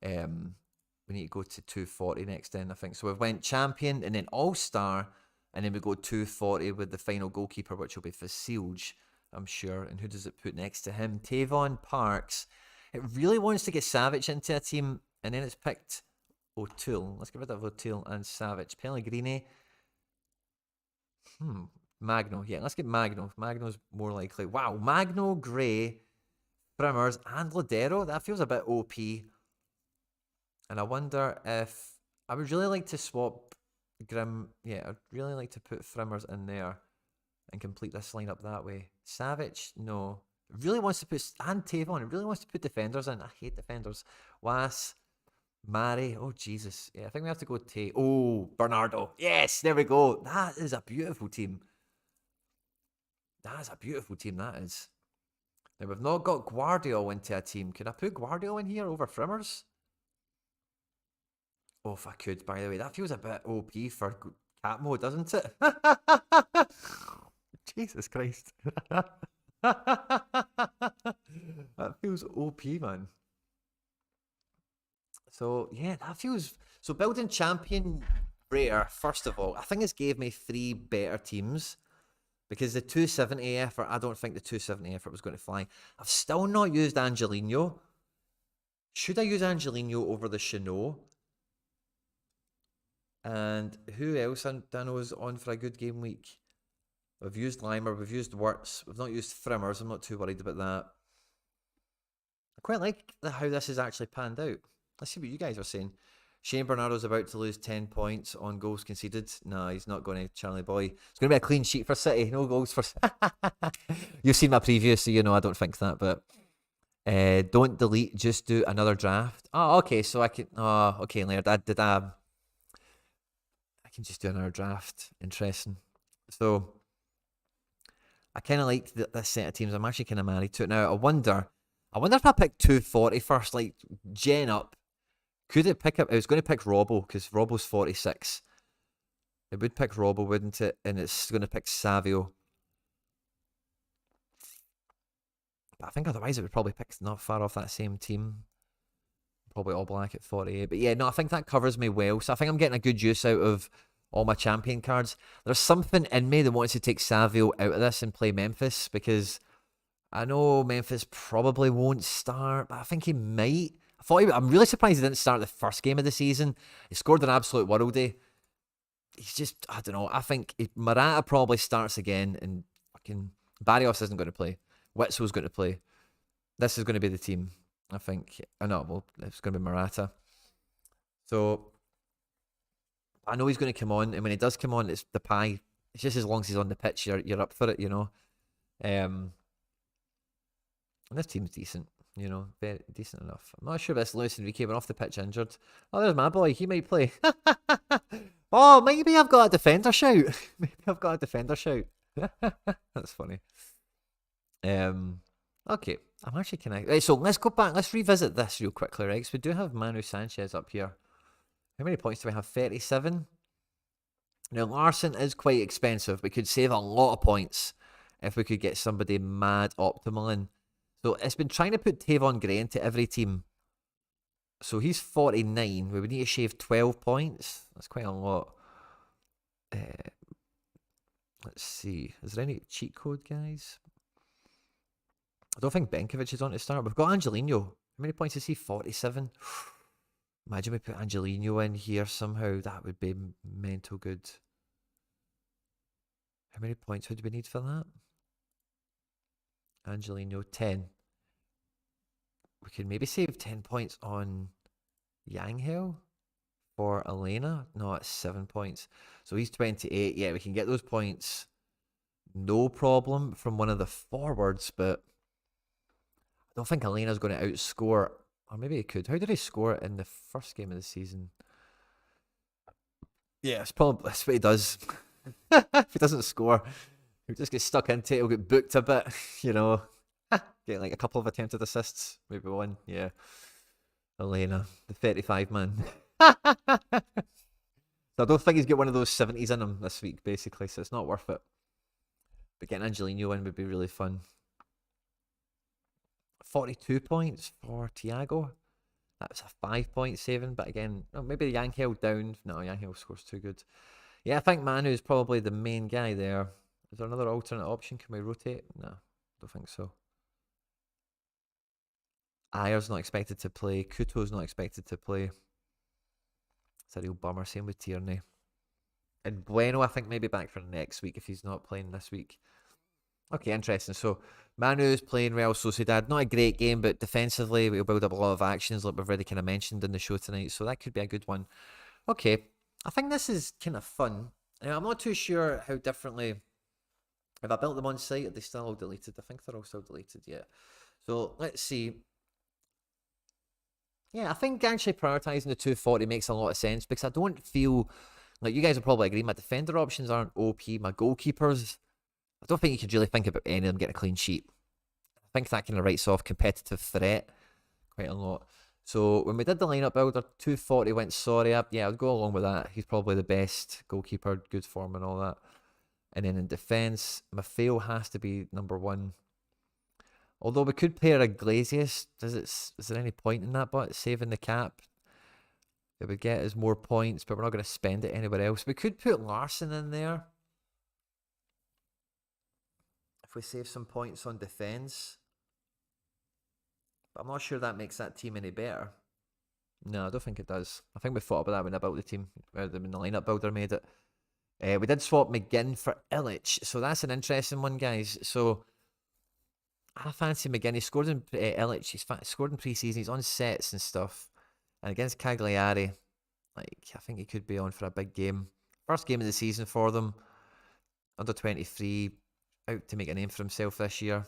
240 next then, I think. So we've went champion and then all-star, and then we go 240 with the final goalkeeper, which will be Vasilj, I'm sure. And who does it put next to him? Tavon Parks. It really wants to get Savage into a team, and then it's picked O'Toole. Let's get rid of O'Toole and Savage. Pellegrini. Magno. Yeah, let's get Magno. Magno's more likely. Wow, Magno, Gray, Frimmers, and Ladero. That feels a bit OP. And I wonder if... I would really like to swap Grim. Yeah, I'd really like to put Frimmers in there and complete this lineup that way. Savage, no. It really wants to put... And Tavon, it really wants to put defenders in. I hate defenders. Was, Mari. Oh, Jesus. Yeah, I think we have to go Oh, Bernardo. Yes, there we go. That is a beautiful team. That is a beautiful team, that is. Now, we've not got Guardiola into a team. Could I put Guardiola in here over Frimmers? Oh, if I could, by the way. That feels a bit OP for cat mode, doesn't it? Jesus Christ. That feels OP, man. So, yeah, that feels... So, building champion rare, first of all, I think it's gave me 3 better teams. Because the 270 effort, I don't think the 270 effort was going to fly. I've still not used Angelino. Should I use Angelino over the Chenot? And who else I know is on for a good game week? We've used Limer, we've used Wirtz, we've not used Frimmers. I'm not too worried about that. quite like how this has actually panned out. Let's see what you guys are saying. Shane Bernardo's about to lose 10 points on goals conceded. No, he's not going to, Charlie boy. It's going to be a clean sheet for City. No goals for... You've seen my preview, so you know I don't think that, but... don't delete, just do another draft. Oh, okay, so I can... Oh, okay, Laird, I can just do another draft. Interesting. So, I kind of like this set of teams. I'm actually kind of married to it now. I wonder if I pick 240 first, like, gen up. Could it pick up... It was going to pick Robbo, because Robbo's 46. It would pick Robbo, wouldn't it? And it's going to pick Savio. But I think otherwise it would probably pick not far off that same team. Probably all black at 48. But yeah, no, I think that covers me well. So I think I'm getting a good use out of all my champion cards. There's something in me that wants to take Savio out of this and play Memphis, because I know Memphis probably won't start, but I think he might. I'm really surprised he didn't start the first game of the season. He scored an absolute worldie. He's just, I don't know. I think Morata probably starts again, and fucking Barrios isn't going to play. Witzel's going to play. This is going to be the team, I think. I know, well, it's going to be Morata. So, I know he's going to come on, and when he does come on, it's the pie. It's just as long as he's on the pitch, you're up for it, you know. And this team's decent, you know, very decent enough. I'm not sure about this Luis Enrique went off the pitch injured. Oh, there's my boy. He might play. Oh, maybe I've got a defender shout. That's funny. Okay, I'm actually connected. Right, so let's go back. Let's revisit this real quickly, right? So we do have Manu Sanchez up here. How many points do we have? 37. Now, Larson is quite expensive. We could save a lot of points if we could get somebody mad optimal in. So it's been trying to put Tavon Gray into every team. So he's 49. We would need to shave 12 points. That's quite a lot. Let's see. Is there any cheat code, guys? I don't think Benkovic is on to start. We've got Angelino. How many points is he? 47. Imagine we put Angelino in here somehow. That would be mental good. How many points would we need for that? Angelino, 10. We could maybe save 10 points on Yanghill for Elena. No, it's 7 points. So he's 28. Yeah, we can get those points. No problem from one of the forwards, but I don't think Elena's going to outscore. Or maybe he could. How did he score it in the first game of the season? Yeah, that's what he does. If he doesn't score, he'll just get stuck into it. He'll get booked a bit, you know. Get like a couple of attempted assists. Maybe one. Yeah. Elena, the 35 man. So I don't think he's got one of those 70s in him this week, basically. So it's not worth it. But getting Angelino in would be really fun. 42 points for Thiago. That's a 5-point saving, but again, maybe Yankel down. No, Yankel scores too good. Yeah, I think Manu is probably the main guy there. Is there another alternate option? Can we rotate? No, don't think so. Ayer's not expected to play. Kuto's not expected to play. It's a real bummer. Same with Tierney. And Bueno, I think maybe back for next week if he's not playing this week. Okay, interesting. So Manu's playing Real Sociedad. Not a great game, but defensively we'll build up a lot of actions like we've already kind of mentioned in the show tonight. So that could be a good one. Okay, I think this is kind of fun. I'm not too sure how differently... If I built them on site, are they still all deleted? I think they're all still deleted, yeah. So let's see. Yeah, I think actually prioritising the 240 makes a lot of sense because I don't feel... Like, you guys will probably agree, my defender options aren't OP. My goalkeepers... I don't think you could really think about any of them getting a clean sheet. I think that kind of writes off competitive threat quite a lot. So when we did the lineup builder, 240 went Soria. Yeah, I'd go along with that. He's probably the best goalkeeper, good form and all that. And then in defence, Maffeo has to be number one. Although we could pair Iglesias. Is there any point in that, but saving the cap? It would get us more points, but we're not going to spend it anywhere else. We could put Larson in there. If we save some points on defence. But I'm not sure that makes that team any better. No, I don't think it does. I think we thought about that when I built the team. When the lineup builder made it. We did swap McGinn for Illich. So that's an interesting one, guys. So I fancy McGinn. He scored in Illich. He's scored in pre-season. He's on sets and stuff. And against Cagliari, like, I think he could be on for a big game. First game of the season for them. Under 23, out to make a name for himself this year.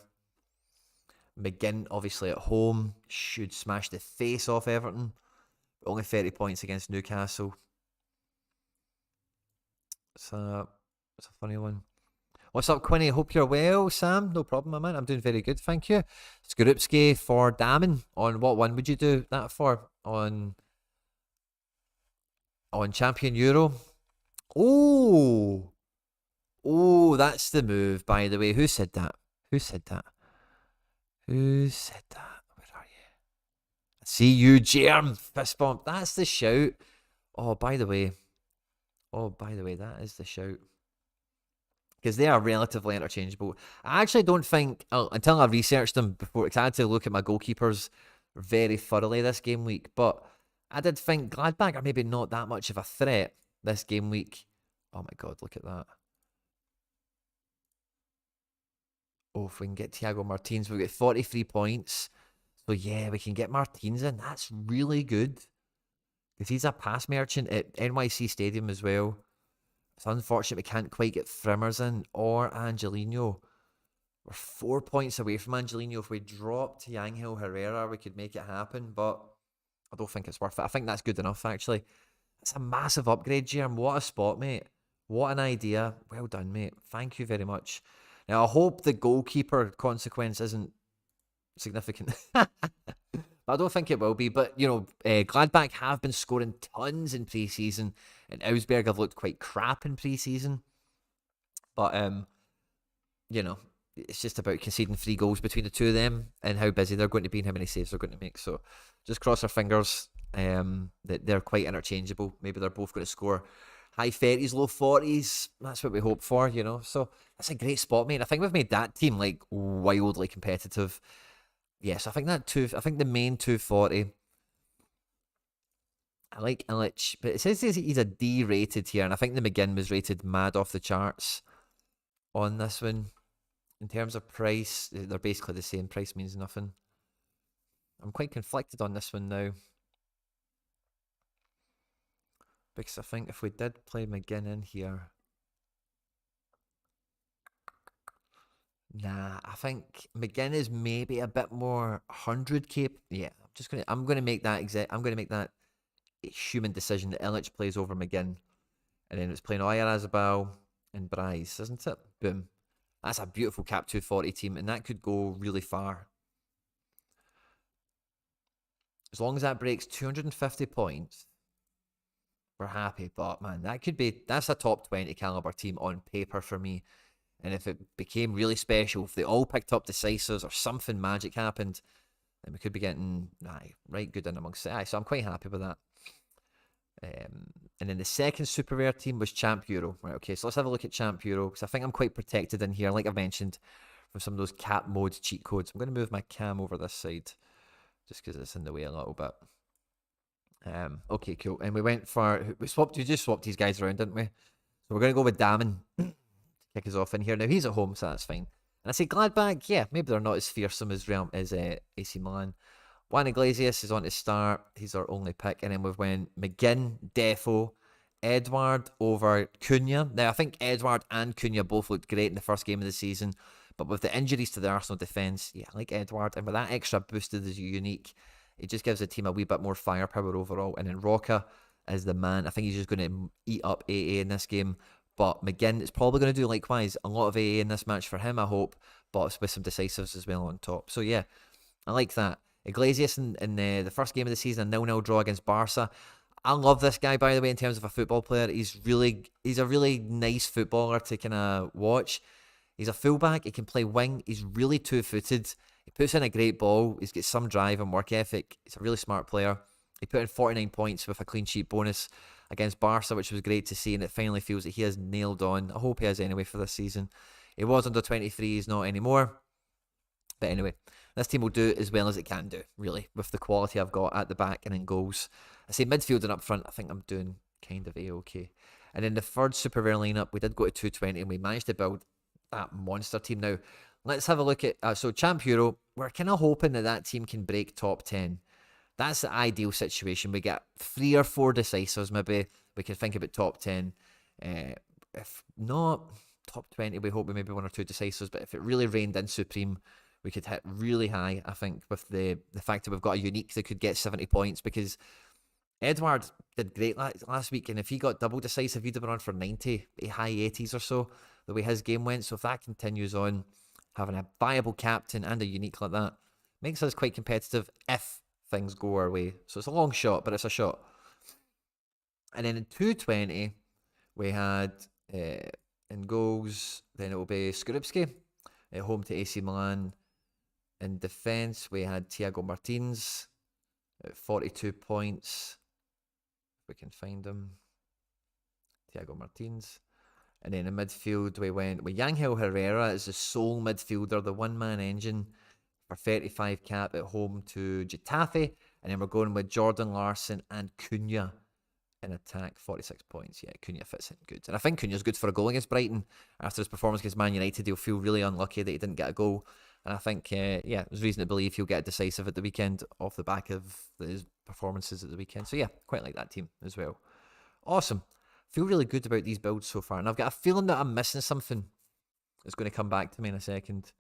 McGinn, obviously at home, should smash the face off Everton. But only 30 points against Newcastle. It's a funny one. What's up, Quinny? Hope you're well, Sam. No problem, my man. I'm doing very good, thank you. Skorupski for Damon. On what one would you do that for? On Champion Euro? Oh, that's the move, by the way. Who said that? Who said that? Who said that? Where are you? See you, Germ. Fist bump. That's the shout. Oh, by the way, that is the shout. Because they are relatively interchangeable. I actually don't think, until I researched them before, because I had to look at my goalkeepers very thoroughly this game week, but I did think Gladbach are maybe not that much of a threat this game week. Oh my God, look at that. Oh, if we can get Thiago Martins, we've got 43 points. So yeah, we can get Martins in. That's really good. Because he's a pass merchant at NYC Stadium as well. It's unfortunate we can't quite get Frimmers in or Angelino. We're 4 points away from Angelino. If we drop to Angel Herrera, we could make it happen, but I don't think it's worth it. I think that's good enough, actually. It's a massive upgrade, Jerm. What a spot, mate. What an idea. Well done, mate. Thank you very much. Now, I hope the goalkeeper consequence isn't significant. I don't think it will be, but, you know, Gladbach have been scoring tons in pre-season, and Augsburg have looked quite crap in pre-season. But, you know, it's just about conceding 3 goals between the two of them and how busy they're going to be and how many saves they're going to make. So just cross our fingers that they're quite interchangeable. Maybe they're both going to score high 30s, low 40s. That's what we hope for, you know. So that's a great spot, mate. I think we've made that team, like, wildly competitive. Yes, I think the main 240. I like Illich, but it says he's a D rated here, and I think the McGinn was rated mad off the charts on this one. In terms of price, they're basically the same. Price means nothing. I'm quite conflicted on this one now. Because I think if we did play McGinn in here... Nah, I think McGinn is maybe a bit more 100k. Yeah, I'm gonna make that human decision that Illich plays over McGinn, and then it's playing Oyarzabal and Bryce, isn't it? Boom. That's a beautiful cap 240 team, and that could go really far. As long as that breaks 250 points, we're happy. But man, that's a top 20 caliber team on paper for me. And if it became really special, if they all picked up decisives or something magic happened, then we could be getting right good in amongst it. So I'm quite happy with that. And then the second super rare team was Champ Euro. Right, okay, so let's have a look at Champ Euro, because I think I'm quite protected in here, like I've mentioned, from some of those cap mode cheat codes. I'm going to move my cam over this side, just because it's in the way a little bit. Okay, cool. And we just swapped these guys around, didn't we? So we're going to go with Damon. Kick us off in here. Now, he's at home, so that's fine. And I say Gladbach, yeah, maybe they're not as fearsome as AC Milan. Juan Iglesias is on to start. He's our only pick. And then we've went McGinn, Defo, Edouard over Cunha. Now, I think Edouard and Cunha both looked great in the first game of the season. But with the injuries to the Arsenal defence, yeah, I like Edouard. And with that extra boosted as unique, it just gives the team a wee bit more firepower overall. And then Roca is the man. I think he's just going to eat up AA in this game. But McGinn is probably going to do likewise. A lot of AA in this match for him, I hope. But with some decisives as well on top. So yeah, I like that. Iglesias in the first game of the season, a 0-0 draw against Barca. I love this guy, by the way, in terms of a football player. He's a really nice footballer to kind of watch. He's a fullback. He can play wing. He's really two-footed. He puts in a great ball. He's got some drive and work ethic. He's a really smart player. He put in 49 points with a clean sheet bonus against Barca, which was great to see, and it finally feels that he has nailed on. I hope he has anyway for this season. He was under 23, he's not anymore. But anyway, this team will do as well as it can do, really, with the quality I've got at the back and in goals. I say midfield and up front, I think I'm doing kind of A-okay. And in the third super rare lineup, we did go to 220, and we managed to build that monster team. Now, let's have a look at, so Champ Euro, we're kind of hoping that team can break top 10. That's the ideal situation. We get 3 or 4 decisives, maybe we can think about top 10. If not top 20, we hope we maybe 1 or 2 decisives, but if it really rained in Supreme, we could hit really high, I think, with the fact that we've got a unique that could get 70 points, because Edward did great last week, and if he got double decisive, he'd have been on for 90, high 80s or so, the way his game went. So if that continues on, having a viable captain and a unique like that makes us quite competitive if things go our way. So it's a long shot, but it's a shot. And then in 220, we had in goals, then it will be Skorupski at home to AC Milan. In defence, we had Thiago Martins at 42 points. If we can find him. Thiago Martins. And then in midfield, we went with Yangel Herrera as the sole midfielder, the one-man engine, for 35 cap at home to Getafe. And then we're going with Jordan Larson and Cunha in attack, 46 points. Yeah, Cunha fits in good. And I think Cunha's good for a goal against Brighton. After his performance against Man United, he'll feel really unlucky that he didn't get a goal. And I think, there's reason to believe he'll get a decisive at the weekend off the back of his performances at the weekend. So yeah, quite like that team as well. Awesome. Feel really good about these builds so far. And I've got a feeling that I'm missing something that's going to come back to me in a second.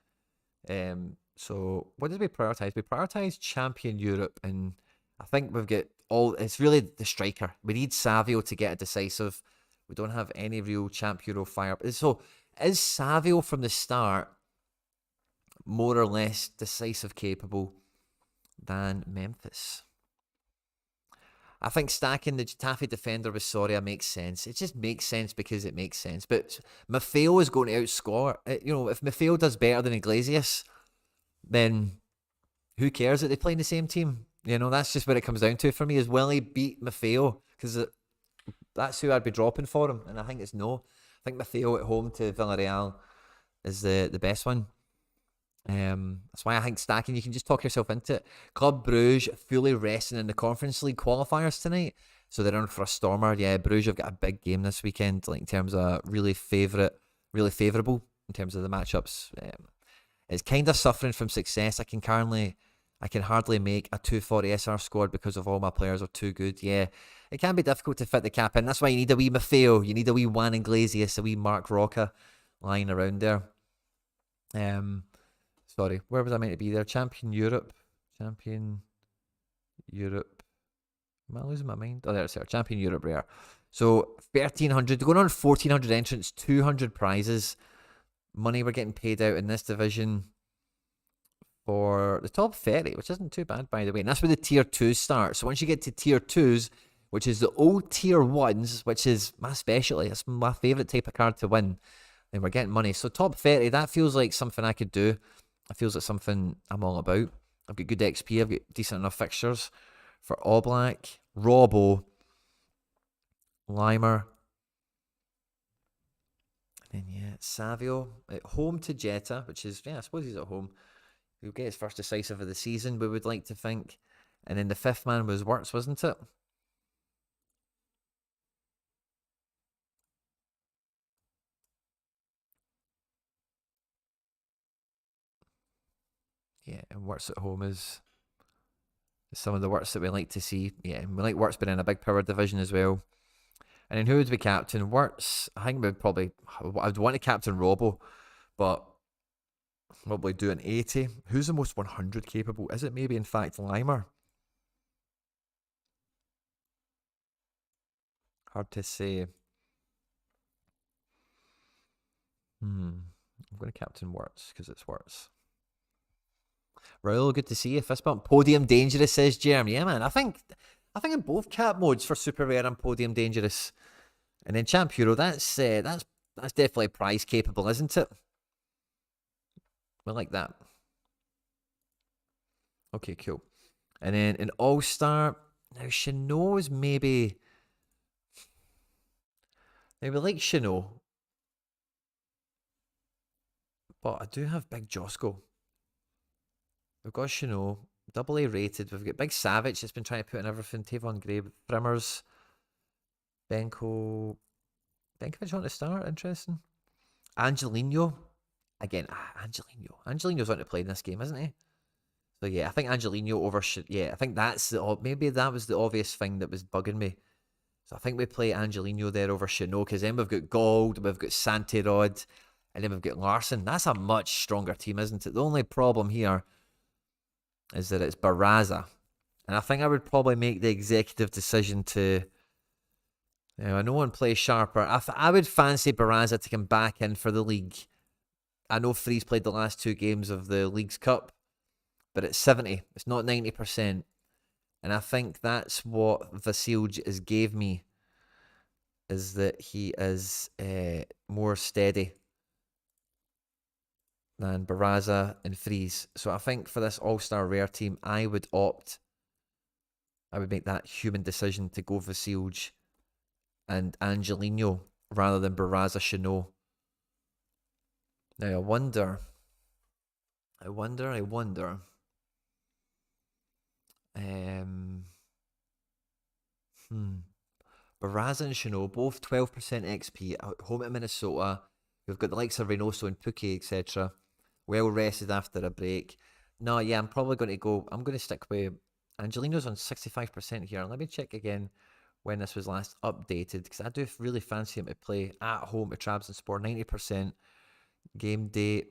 So what did we prioritise? We prioritised Champion Europe, and I think we've got it's really the striker. We need Savio to get a decisive. We don't have any real Champ Euro fire. So is Savio from the start more or less decisive capable than Memphis? I think stacking the Getafe defender with Soria makes sense. It just makes sense because it makes sense. But Maffeo is going to outscore. If Maffeo does better than Iglesias, then who cares that they play in the same team? That's just what it comes down to for me, is will he beat Maffeo? Because that's who I'd be dropping for him. And I think it's no. I think Maffeo at home to Villarreal is the best one. That's why I think stacking, you can just talk yourself into it. Club Brugge fully resting in the Conference League qualifiers tonight, so they're in for a stormer. Yeah, Brugge have got a big game this weekend, like in terms of really favourable in terms of the matchups. It's kind of suffering from success. I can hardly make a 240 SR squad because of all my players are too good. Yeah, it can be difficult to fit the cap in. That's why you need a wee Maffeo, you need a wee Juan Iglesias, a wee Mark Roca lying around there. Sorry, where was I meant to be there? Champion Europe. Am I losing my mind? Oh, there's there. Champion Europe rare. So 1,300, going on 1,400 entrants, 200 prizes. Money we're getting paid out in this division for the top 30, which isn't too bad, by the way. And that's where the tier 2s start. So once you get to tier 2s, which is the old tier 1s, which is my specialty, it's my favourite type of card to win, then we're getting money. So top 30, that feels like something I could do. It feels like something I'm all about. I've got good XP. I've got decent enough fixtures for Oblak, Robbo, Limer, and then Savio at home to Jetta, which is, I suppose he's at home. He'll get his first decisive of the season, we would like to think. And then the 5th man was Wirtz, wasn't it? Yeah, and Wirtz at home is some of the Wirtz that we like to see. Yeah, and we like Wirtz being in a big power division as well. And then who would be captain? Wirtz, I think I'd want to captain Robbo, but probably do an 80. Who's the most 100 capable? Is it maybe, in fact, Limer? Hard to say. I'm going to captain Wirtz because it's Wirtz. Raul, good to see you. Fist bump. Podium dangerous, says Jeremy. Yeah, man. I think in both cap modes for super rare and podium dangerous, and then Champ Euro, that's definitely prize capable, isn't it? We like that. Okay, cool. And then in All Star, now Chanot's maybe like Chanot, but I do have Big Josco. We've got Chanot, AA rated. We've got Big Savage that's been trying to put in everything. Tavon Gray, Frimmers, Benkovic on to start. Interesting. Angelino, again, Angelino. Angelino's on to play in this game, isn't he? So yeah, I think Angelino over. Yeah, I think that's maybe that was the obvious thing that was bugging me. So I think we play Angelino there over Chanot, because then we've got Gold, we've got Santirod, and then we've got Larson. That's a much stronger team, isn't it? The only problem here is that it's Barraza. And I think I would probably make the executive decision to... no one plays sharper. I would fancy Barraza to come back in for the league. I know Freeze played the last 2 games of the League's Cup, but it's 70. It's not 90%. And I think that's what Vasilj has gave me, is that he is more steady than Barraza and Freeze. So I think for this All-Star Rare team, I would make that human decision to go Vasilj and Angelino rather than Barraza Chanot. Now I wonder. Barraza and Chanot, both 12% XP, home at Minnesota. We've got the likes of Reynoso and Pookie, etc. Well rested after a break. No, yeah, I'm probably going to stick with Angelino's on 65% here. Let me check again when this was last updated, because I do really fancy him to play at home at Trabzonspor. 90% game date.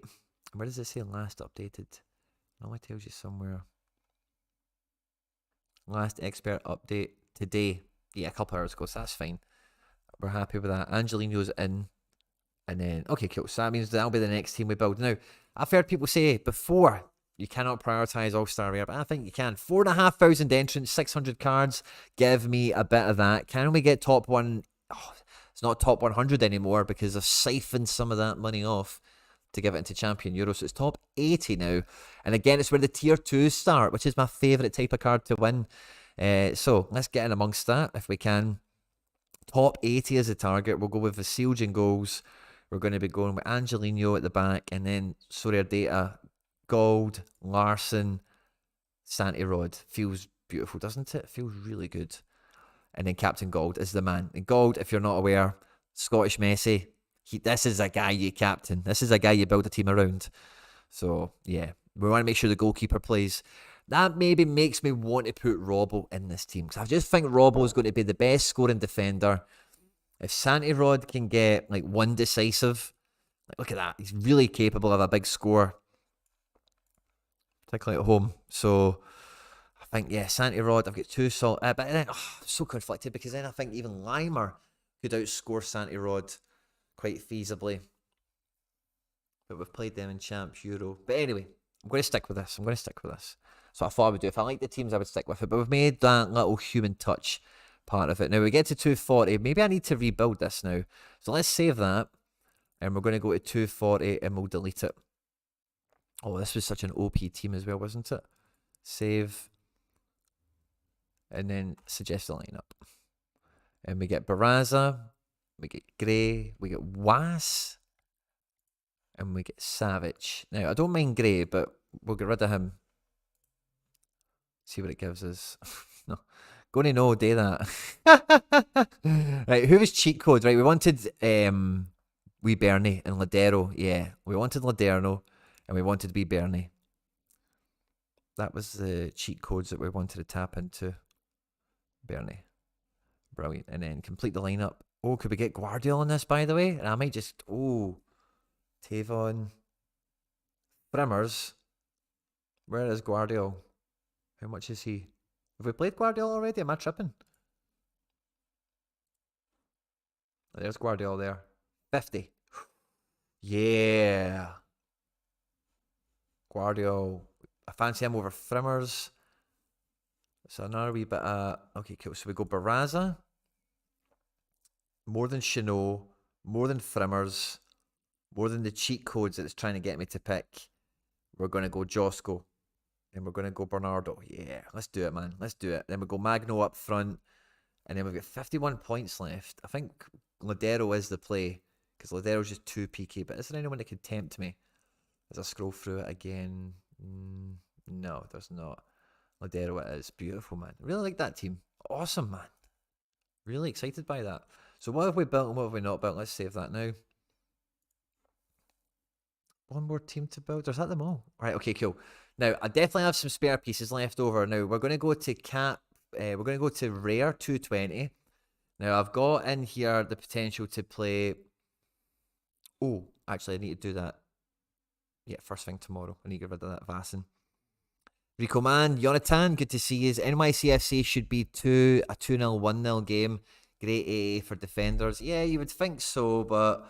Where does it say last updated? It only tells you somewhere. Last expert update today. Yeah, a couple hours ago, so that's fine. We're happy with that. Angelino's in. And then, okay, cool. So that means that'll be the next team we build. Now, I've heard people say before, you cannot prioritise All-Star Rare, but I think you can. 4,500 entrants, 600 cards. Give me a bit of that. Can we get top one? Oh, it's not top 100 anymore because I've siphoned some of that money off to give it into Champion Euro. So it's top 80 now. And again, it's where the tier 2s start, which is my favourite type of card to win. So let's get in amongst that if we can. Top 80 is the target. We'll go with Vasilj in goals. We're going to be going with Angelino at the back, and then Sorare Data, Gold, Larson, Santirod. Feels beautiful, doesn't it? Feels really good. And then Captain Gold is the man. And Gold, if you're not aware, Scottish Messi. This is a guy you captain. This is a guy you build a team around. So, yeah, we want to make sure the goalkeeper plays. That maybe makes me want to put Robbo in this team, because I just think Robbo is going to be the best scoring defender. If Santirod can get like one decisive, like look at that, he's really capable of a big score, particularly at home. So I think, yeah, Santirod, I've got 2 solid, but then so conflicted, because then I think even Limer could outscore Santirod quite feasibly. But we've played them in Champ Euro. But anyway, I'm going to stick with this. So I thought I would do. If I like the teams, I would stick with it. But we've made that little human touch part of it. Now we get to 240. Maybe I need to rebuild this now. So let's save that. And we're going to go to 240 and we'll delete it. Oh, this was such an OP team as well, wasn't it? Save. And then suggest the lineup. And we get Barraza. We get Gray. We get Was. And we get Savage. Now, I don't mind Gray, but we'll get rid of him. See what it gives us. No. Going to do that. Right, who was cheat code? Right, we wanted Wee Bernie and Ladero. Yeah, we wanted Laderno and we wanted Wee Bernie. That was the cheat codes that we wanted to tap into. Bernie. Brilliant. And then complete the lineup. Oh, could we get Guardiola on this, by the way? And I might just... Oh, Tavon. Brimmers. Where is Guardiola? How much is he? Have we played Guardiola already? Am I tripping? There's Guardiola there. 50. Yeah. Guardiola. I fancy him over Frimmers. So another wee bit. Okay, cool. So we go Barraza. More than Chanot. More than Frimmers. More than the cheat codes that it's trying to get me to pick. We're going to go Josco. And we're going to go Bernardo. Yeah, let's do it, man. Let's do it. Then we go Magno up front. And then we've got 51 points left. I think Ladero is the play, because Ladero's just too peaky. But is there anyone that could tempt me as I scroll through it again? No, there's not. Ladero it is. Beautiful, man. Really like that team. Awesome, man. Really excited by that. So what have we built and what have we not built? Let's save that now. one more team to build. Or is that them all? Right, okay, cool. Now, I definitely have some spare pieces left over. Now, we're going to go to cap. We're going to go to rare 220. Now, I've got in here the potential to play. Oh, actually, I need to do that. Yeah, first thing tomorrow. I need to get rid of that Vassen. Rico Man, Jonathan, good to see you. NYCFC should be a 2-0, 1-0 game. Great AA for defenders. Yeah, you would think so, but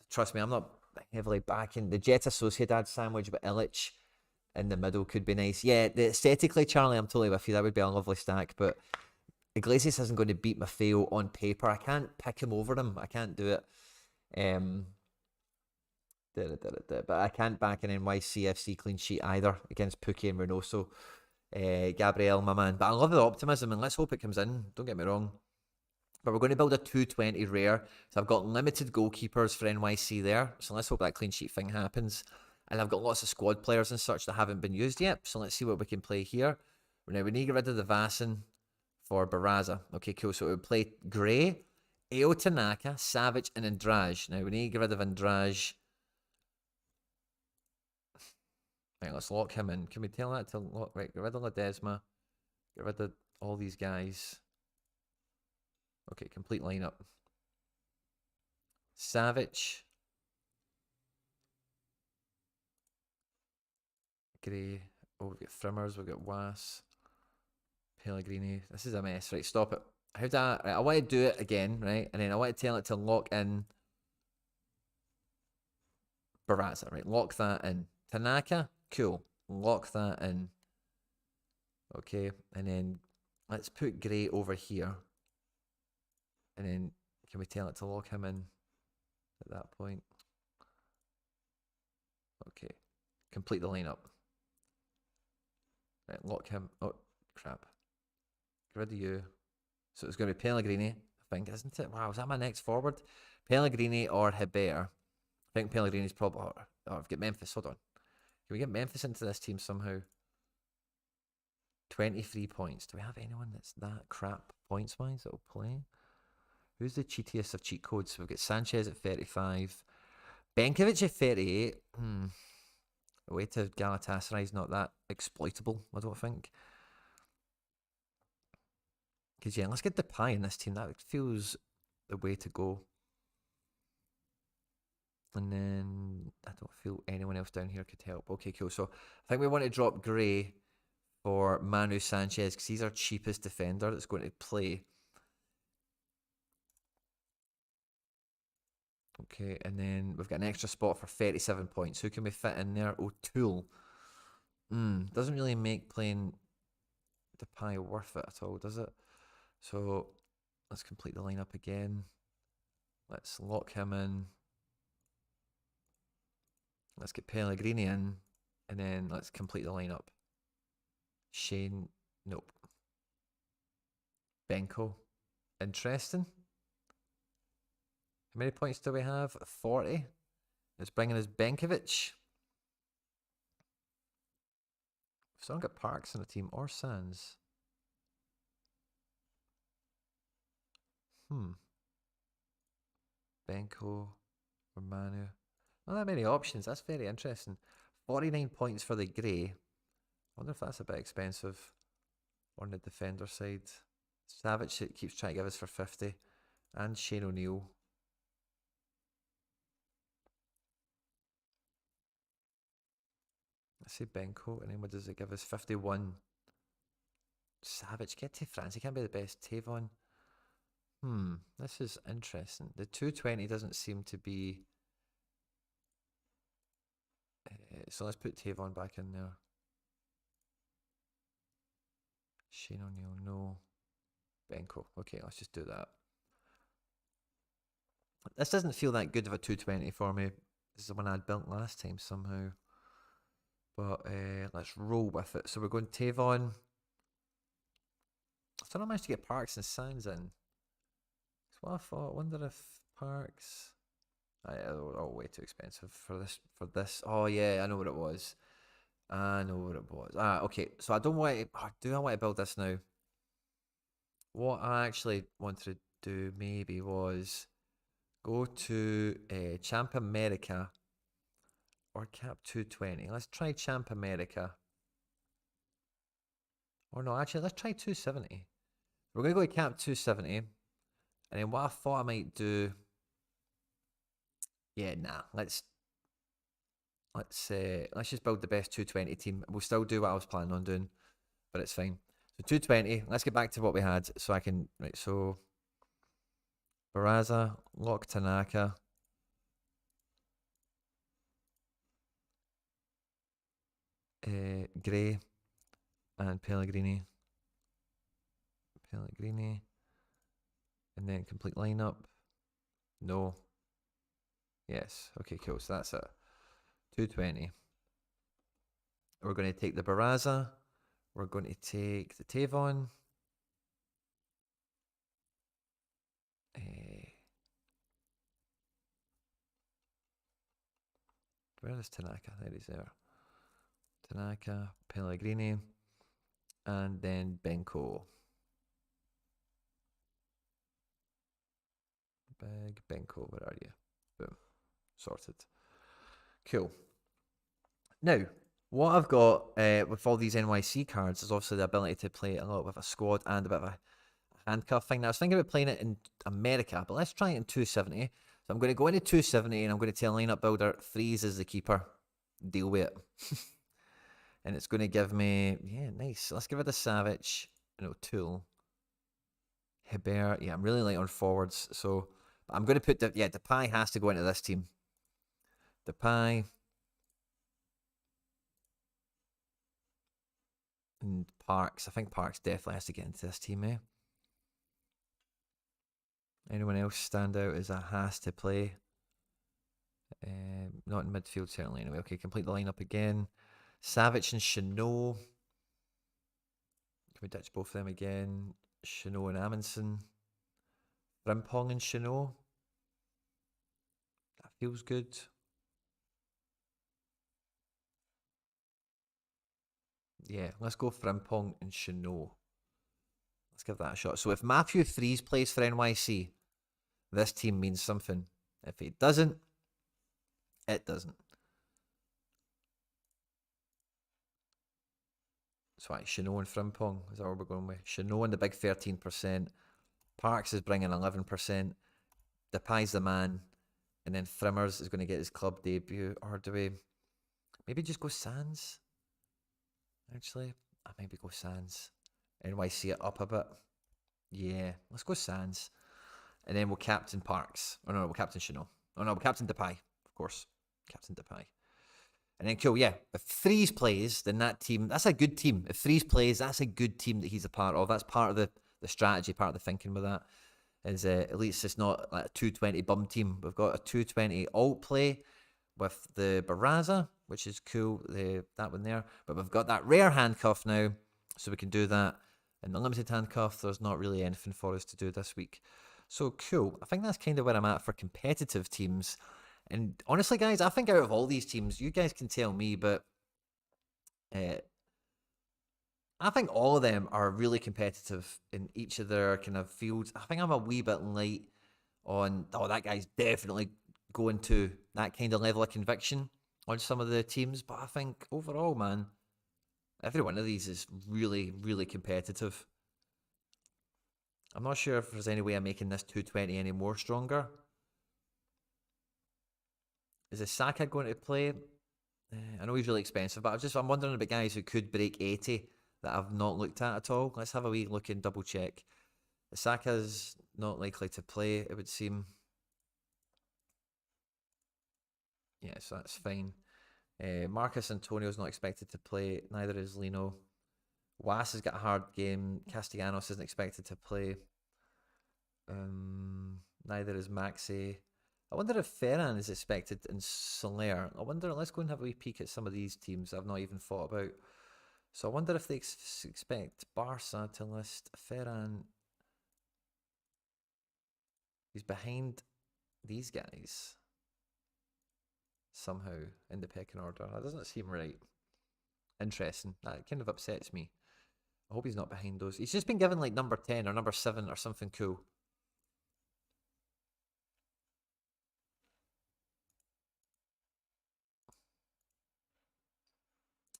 trust me, I'm not heavily backing. The Jetta Sociedad sandwich with Illich in the middle could be nice. Yeah, aesthetically, Charlie, I'm totally with you. That would be a lovely stack, but Iglesias isn't going to beat Maffeo on paper. I can't pick him over him. I can't do it. But I can't back an NYCFC clean sheet either against Pukki and Reynoso. Gabriel, my man. But I love the optimism, and let's hope it comes in. Don't get me wrong. But we're going to build a 220 rare. So I've got limited goalkeepers for NYC there. So let's hope that clean sheet thing happens. And I've got lots of squad players and such that haven't been used yet. So let's see what we can play here. Now we need to get rid of the Vassen for Barraza. Okay, cool. So we would play Gray, Eo Tanaka, Savic, and Andrade. Now we need to get rid of Andrade. Right, let's lock him in. Can we tell that to lock? Right, get rid of Ledesma. Get rid of all these guys. Okay, complete lineup. Savic. Gray. Oh, we've got Frimmers. We've got Was. Pellegrini. This is a mess. Right, stop it. How do I... Right, I want to do it again, right? And then I want to tell it to lock in Barraza, right? Lock that in. Tanaka. Cool. Lock that in. Okay, and then let's put Gray over here. And then can we tell it to lock him in at that point? Okay. Complete the lineup. Right, lock him. Oh, crap. Get rid of you. So it's going to be Pellegrini, I think, isn't it? Wow, is that my next forward? Pellegrini or Hebert? I think Pellegrini's probably... Oh, I've got Memphis. Hold on. Can we get Memphis into this team somehow? 23 points. Do we have anyone that's that crap points-wise that will play? Who's the cheatiest of cheat codes? So we've got Sanchez at 35. Benkovic at 38. Away to Galatasaray is not that exploitable, I don't think. Because, yeah, let's get Depay in this team. That feels the way to go. And then I don't feel anyone else down here could help. Okay, cool. So I think we want to drop Gray for Manu Sanchez because he's our cheapest defender that's going to play. Okay, and then we've got an extra spot for 37 points. Who can we fit in there? O'Toole. Doesn't really make playing Depay worth it at all, does it? So let's complete the lineup again. Let's lock him in. Let's get Pellegrini in. And then let's complete the lineup. Shane. Nope. Benko. Interesting. How many points do we have? 40. It's bringing us Benkovic. We've still got Parks in the team or Sands. Benko, Romano. Not that many options. That's very interesting. 49 points for the Grey. I wonder if that's a bit expensive on the defender side. Savic keeps trying to give us for 50. And Shane O'Neill. I say Benko, and then what does it give us? 51. Savic, get to France. He can't be the best. Tavon. This is interesting. The 220 doesn't seem to be... so let's put Tavon back in there. Shane O'Neill, no. Benko. Okay, let's just do that. This doesn't feel that good of a 220 for me. This is the one I'd built last time somehow. But let's roll with it. So we're going Tavon. I still not managed to get Parks and Sands in. That's what I thought. I wonder if Parks... Oh, way too expensive for this. Oh, yeah, I know what it was. Okay. So I don't want to... do I want to build this now? What I actually wanted to do maybe was go to Champ America or cap 220? Let's try Champ America. Or no, actually, let's try 270. We're going to go with cap 270. And then what I thought I might do... Yeah, nah. Let's just build the best 220 team. We'll still do what I was planning on doing, but it's fine. So 220. Let's get back to what we had, so I can so Barraza, Lock Tanaka, Gray, and Pellegrini, and then complete lineup. No. Yes. Okay. Cool. So that's it. 220. We're going to take the Barraza. We're going to take the Tavon. Where is Tanaka? There he's there. Tanaka, Pellegrini, and then Benko. Big Benko, where are you? Boom. Sorted. Cool. Now, what I've got with all these NYC cards is obviously the ability to play a lot with a squad and a bit of a handcuff thing. Now, I was thinking about playing it in America, but let's try it in 270. So I'm going to go into 270 and I'm going to tell lineup builder, threes is the keeper. Deal with it. And it's going to give me, yeah, nice. Let's give it a Savage, Tool. Hebert, yeah, I'm really light on forwards. So I'm going to put, Depay has to go into this team. Depay. And Parks. I think Parks definitely has to get into this team, eh? Anyone else stand out as a has to play? Not in midfield, certainly, anyway. Okay, complete the lineup again. Savage and Chanot. Can we ditch both of them again? Chanot and Amundsen. Frimpong and Chanot. That feels good. Yeah, let's go Frimpong and Chanot. Let's give that a shot. So if Matthew Threes plays for NYC, this team means something. If he doesn't, it doesn't. So right, Chanot and Frimpong, is that what we're going with? Chanot and the big 13%. Parks is bringing 11%. Depay's the man. And then Frimmers is going to get his club debut. Or do we maybe just go Sands? Actually, I maybe go Sands. NYC it up a bit. Yeah, let's go Sands. And then we'll captain Parks. Oh no, we'll captain Chanot. Oh no, we'll captain Depay, of course. Captain Depay. And then cool, yeah. If Threes plays, then that team, that's a good team. If Threes plays, that's a good team that he's a part of. That's part of the strategy, part of the thinking with that. Is at least it's not like a 220 bum team. We've got a 220 alt play with the Barraza, which is cool, that one there. But we've got that rare handcuff now, so we can do that. And the limited handcuff, there's not really anything for us to do this week. So cool. I think that's kind of where I'm at for competitive teams. And honestly, guys, I think out of all these teams, you guys can tell me, but I think all of them are really competitive in each of their kind of fields. I think I'm a wee bit light on, that guy's definitely going to that kind of level of conviction on some of the teams. But I think overall, man, every one of these is really, really competitive. I'm not sure if there's any way of making this 220 any more stronger. Is the Saka going to play? I know he's really expensive, but I'm wondering about guys who could break 80 that I've not looked at all. Let's have a wee look and double check. Saka's not likely to play, it would seem. Yeah, so that's fine. Marcus Antonio's not expected to play. Neither is Lino. Was has got a hard game. Castellanos isn't expected to play. Neither is Maxi. I wonder if Ferran is expected in Soler. I wonder, let's go and have a wee peek at some of these teams I've not even thought about. So I wonder if they expect Barca to list Ferran. He's behind these guys somehow in the pecking order. That doesn't seem right. Interesting. That kind of upsets me. I hope he's not behind those. He's just been given like number 10 or number 7 or something cool.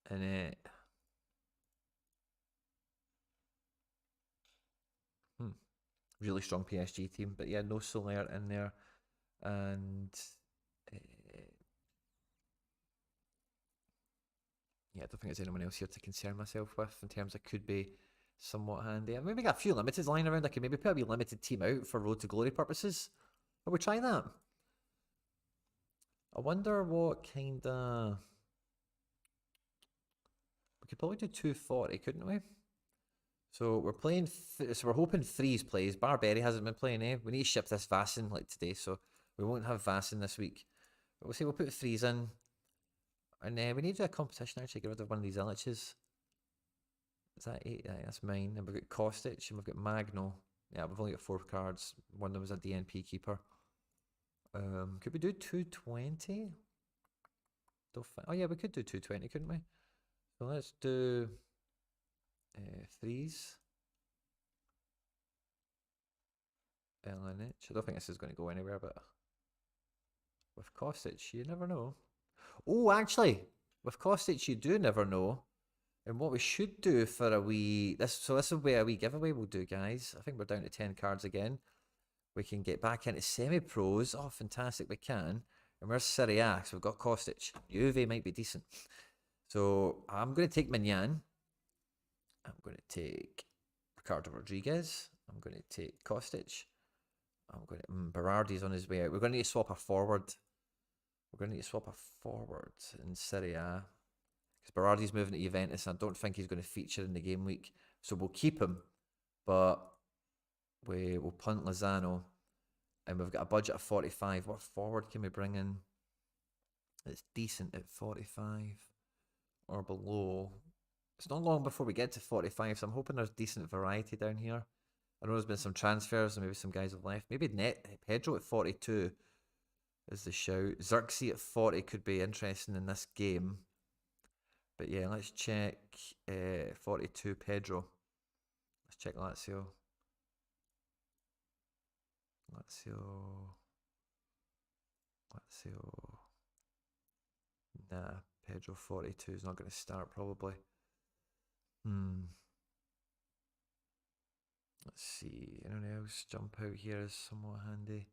And really strong PSG team. But yeah, no Sorare in there. And uh, yeah, I don't think there's anyone else here to concern myself with in terms of could be somewhat handy. I've maybe got a few limiteds lying around. I could maybe put a wee limited team out for Road to Glory purposes. Are we trying that? I wonder what kind of... We could probably do 240, couldn't we? So we're playing... So we're hoping Threes plays. Barberry hasn't been playing, eh? We need to ship this Vassen like today, so we won't have Vassen this week. But we'll say we'll put Threes in. And we need to do a competition actually, get rid of one of these Illiches. Is that 8? Yeah, that's mine. And we've got Kostic and we've got Magno. Yeah, we've only got 4 cards. One of them was a DNP keeper. Could we do 220? Oh yeah, we could do 220, couldn't we? So let's do Threes. LNH. I don't think this is going to go anywhere, but with Kostic, you never know. Oh, actually, with Kostic, you do never know. And what we should do for a wee... this will be a wee giveaway we'll do, guys. I think we're down to 10 cards again. We can get back into semi-pros. Oh, fantastic, we can. And where's Serie A? So we've got Kostic. Juve might be decent. So I'm going to take Mignan. I'm going to take Ricardo Rodriguez. I'm going to take Kostic. I'm going to... Berardi's on his way out. We're going to need to swap a forward. We're going to need to swap a forward in Serie A. Because Berardi's moving to Juventus. And I don't think he's going to feature in the game week. So we'll keep him. But we will punt Lozano. And we've got a budget of 45. What forward can we bring in? It's decent at 45 or below. It's not long before we get to 45, so I'm hoping there's decent variety down here. I know there's been some transfers and maybe some guys have left. Maybe Pedro at 42 is the shout. Xerxes at 40 could be interesting in this game. But yeah, let's check 42 Pedro. Let's check Lazio. Nah, Pedro 42 is not going to start probably. Let's see, anyone else jump out here is somewhat handy.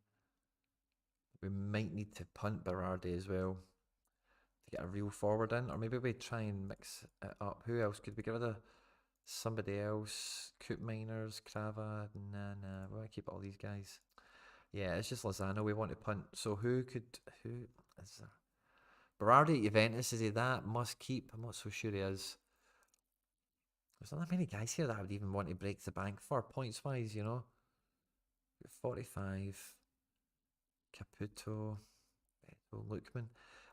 We might need to punt Berardi as well to get a real forward in, or maybe we try and mix it up. Who else could we get rid of? Somebody else? Coop Miners, Crava? Nah, we want to keep all these guys. Yeah, it's just Lozano we want to punt. So who is there? Berardi at Juventus, is he that? Must keep? I'm not so sure he is. There's not that many guys here that I would even want to break the bank for, points wise, you know. 45. Caputo. Lookman.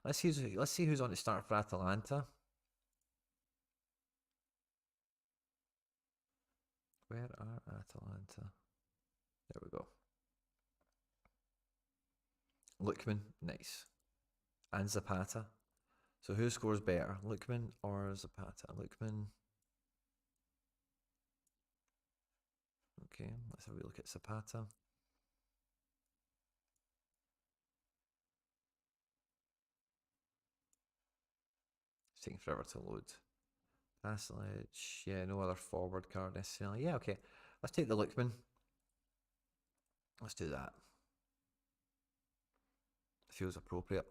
Let's see who's on to start for Atalanta. Where are Atalanta? There we go. Lookman, nice. And Zapata. So who scores better, Lookman or Zapata? Lookman. Okay, let's have a look at Zapata. It's taking forever to load. Paslic, yeah, no other forward card necessarily. Yeah, okay. Let's take the Lookman. Let's do that. Feels appropriate.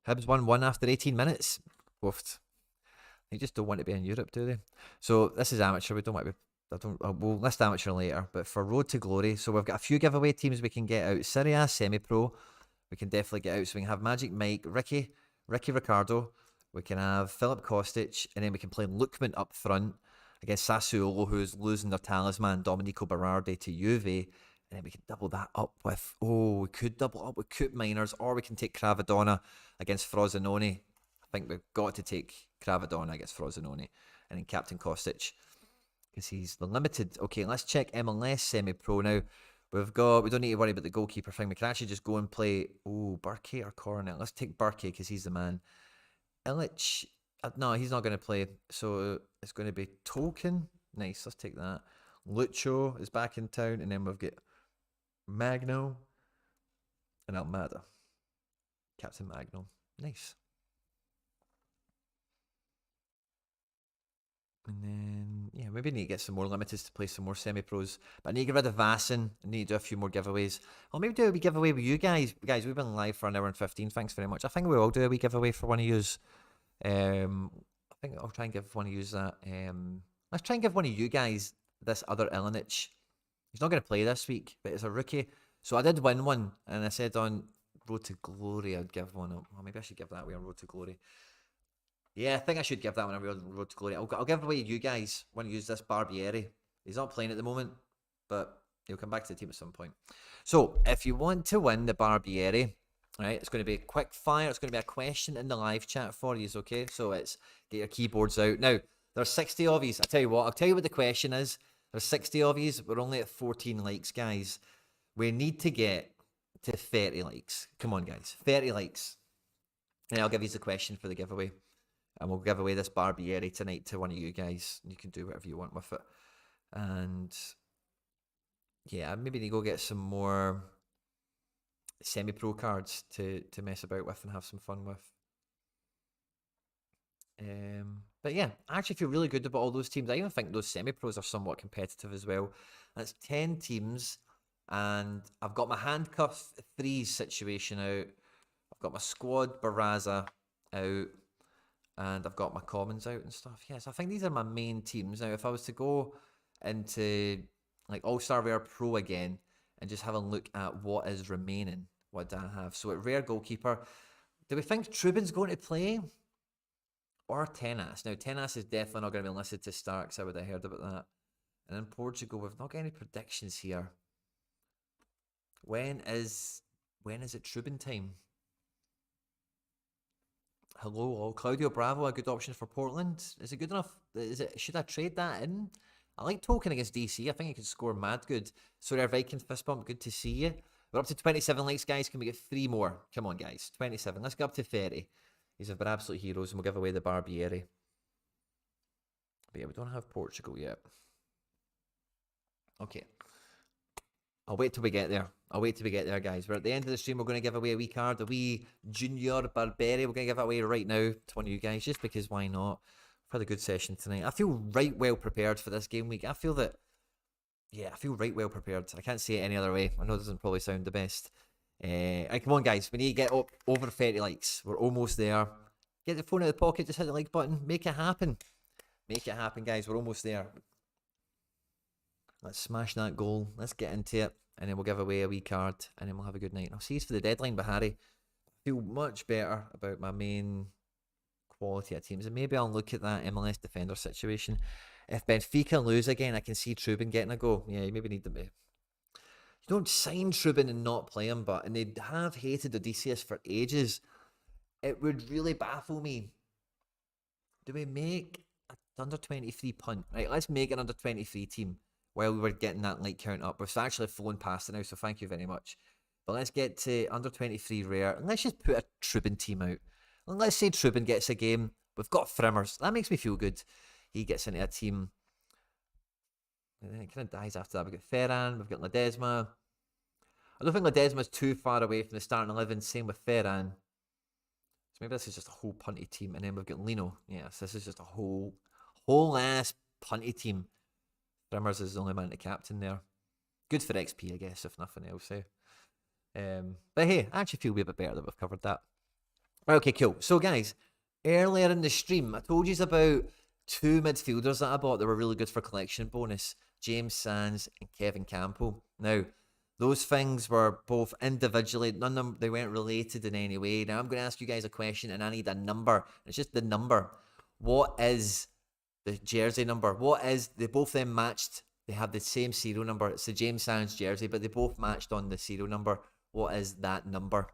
Hibs 1-1 after 18 minutes. Woofed. They just don't want to be in Europe, do they? So this is amateur. We don't want to be... we'll list amateur later. But for Road to Glory, so we've got a few giveaway teams we can get out. Serie A semi-pro, we can definitely get out. So we can have Magic Mike, Ricky Ricardo. We can have Philip Kostic, and then we can play Lookman up front against Sassuolo, who's losing their talisman, Domenico Berardi, to Juve. And then we can double that up with... we could double up with Coop Miners, or we can take Cravadonna against Frosinone. I think we've got to take Cravadonna against Frosinone. And then Captain Kostic, because he's the limited. Okay, let's check MLS semi-pro now. We don't need to worry about the goalkeeper thing. We can actually just go and play... Burke or Cornet. Let's take Burke, because he's the man. Illich, no, he's not going to play. So it's going to be Token. Nice, let's take that. Lucho is back in town. And then we've got Magno and Almada. Captain Magno. Nice. And then, yeah, maybe need to get some more limiteds to play some more semi-pros. But I need to get rid of Vassen. I need to do a few more giveaways. I'll maybe do a wee giveaway with you guys. Guys, we've been live for an hour and 15. Thanks very much. I think we will do a wee giveaway for one of yous. I think I'll try and give one of yous that. Let's try and give one of you guys this other Ilinich. He's not going to play this week, but it's a rookie. So I did win one, and I said on Road to Glory I'd give one up. Well, maybe I should give that away on Road to Glory. Yeah, I think I should give that one away on Road to Glory. I'll give away you guys when you use this Barbieri. He's not playing at the moment, but he'll come back to the team at some point. So if you want to win the Barbieri, right, it's going to be a quick fire. It's going to be a question in the live chat for you, okay? So it's get your keyboards out. Now, there's 60 of you. I'll tell you what the question is. There's 60 of you. We're only at 14 likes, guys. We need to get to 30 likes. Come on, guys. 30 likes. And I'll give you the question for the giveaway. And we'll give away this Barbieri tonight to one of you guys. You can do whatever you want with it. And yeah, maybe need to go get some more semi-pro cards to mess about with and have some fun with. But yeah, I actually feel really good about all those teams. I even think those semi-pros are somewhat competitive as well. That's 10 teams. And I've got my handcuff threes situation out. I've got my squad Barraza out. And I've got my commons out and stuff. Yes, I think these are my main teams. Now, if I was to go into like All-Star Rare Pro again and just have a look at what is remaining, what do I have? So at Rare Goalkeeper, do we think Trubin's going to play? Or Tenas? Now, Tenas is definitely not going to be listed to start because I would have heard about that. And in Portugal, we've not got any predictions here. When is it Trubin time? Hello, all. Claudio Bravo, a good option for Portland. Is it good enough? Should I trade that in? I like Token against DC. I think he could score mad good. Sorry, our Viking fist bump. Good to see you. We're up to 27 likes, guys. Can we get 3 more? Come on, guys. 27. Let's get up to 30. These have been absolute heroes, and we'll give away the Barbieri. But yeah, we don't have Portugal yet. Okay. I'll wait till we get there. Guys. We're at the end of the stream. We're going to give away a wee card, a wee Junior Barberi. We're going to give that away right now to one of you guys, just because why not? We've had a good session tonight. I feel right well prepared for this game week. I feel right well prepared. I can't say it any other way. I know it doesn't probably sound the best. Right, come on, guys. We need to get up over 30 likes. We're almost there. Get the phone out of the pocket. Just hit the like button. Make it happen. Make it happen, guys. We're almost there. Let's smash that goal. Let's get into it. And then we'll give away a wee card. And then we'll have a good night. I'll see you for the deadline, but Harry, I feel much better about my main quality of teams. And maybe I'll look at that MLS defender situation. If Benfica lose again, I can see Trubin getting a go. Yeah, you maybe need them to. You don't sign Trubin and not play him, and they have hated Odysseus for ages. It would really baffle me. Do we make an under 23 punt? Right, let's make an under 23 team. While we were getting that like count up, we've actually flown past it now, so thank you very much. But let's get to under 23 rare, and let's just put a Trubin team out. And let's say Trubin gets a game. We've got Frimmers. That makes me feel good. He gets into a team. And then it kind of dies after that. We've got Ferran, we've got Ledesma. I don't think Ledesma's too far away from the starting 11. Same with Ferran. So maybe this is just a whole punty team. And then we've got Lino. Yes, this is just a whole ass punty team. Frimmers is the only man to captain there. Good for XP, I guess, if nothing else. But hey, I actually feel a bit better that we've covered that. Okay, cool. So guys, earlier in the stream, I told you about 2 midfielders that I bought that were really good for collection bonus. James Sands and Kevin Campbell. Now, those things were both individually, none of them, they weren't related in any way. Now I'm going to ask you guys a question and I need a number. It's just the number. What is the jersey number? They both then matched. They have the same serial number. It's the James Sands jersey, but they both matched on the serial number. What is that number?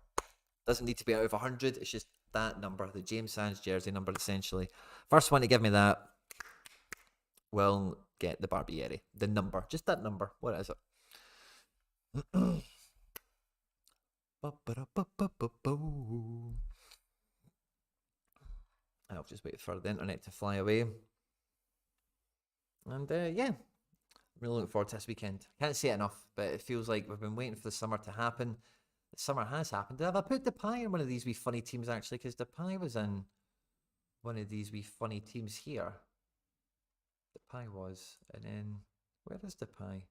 Doesn't need to be out of 100. It's just that number, the James Sands jersey number, essentially. First one to give me that will get the Barbieri. The number, just that number. What is it? I'll just wait for the internet to fly away. And yeah, I'm really looking forward to this weekend. Can't say it enough, but it feels like we've been waiting for the summer to happen. The summer has happened. Have I put Depay in one of these wee funny teams actually? Because Depay was in one of these wee funny teams here. Depay was. And then, where is Depay?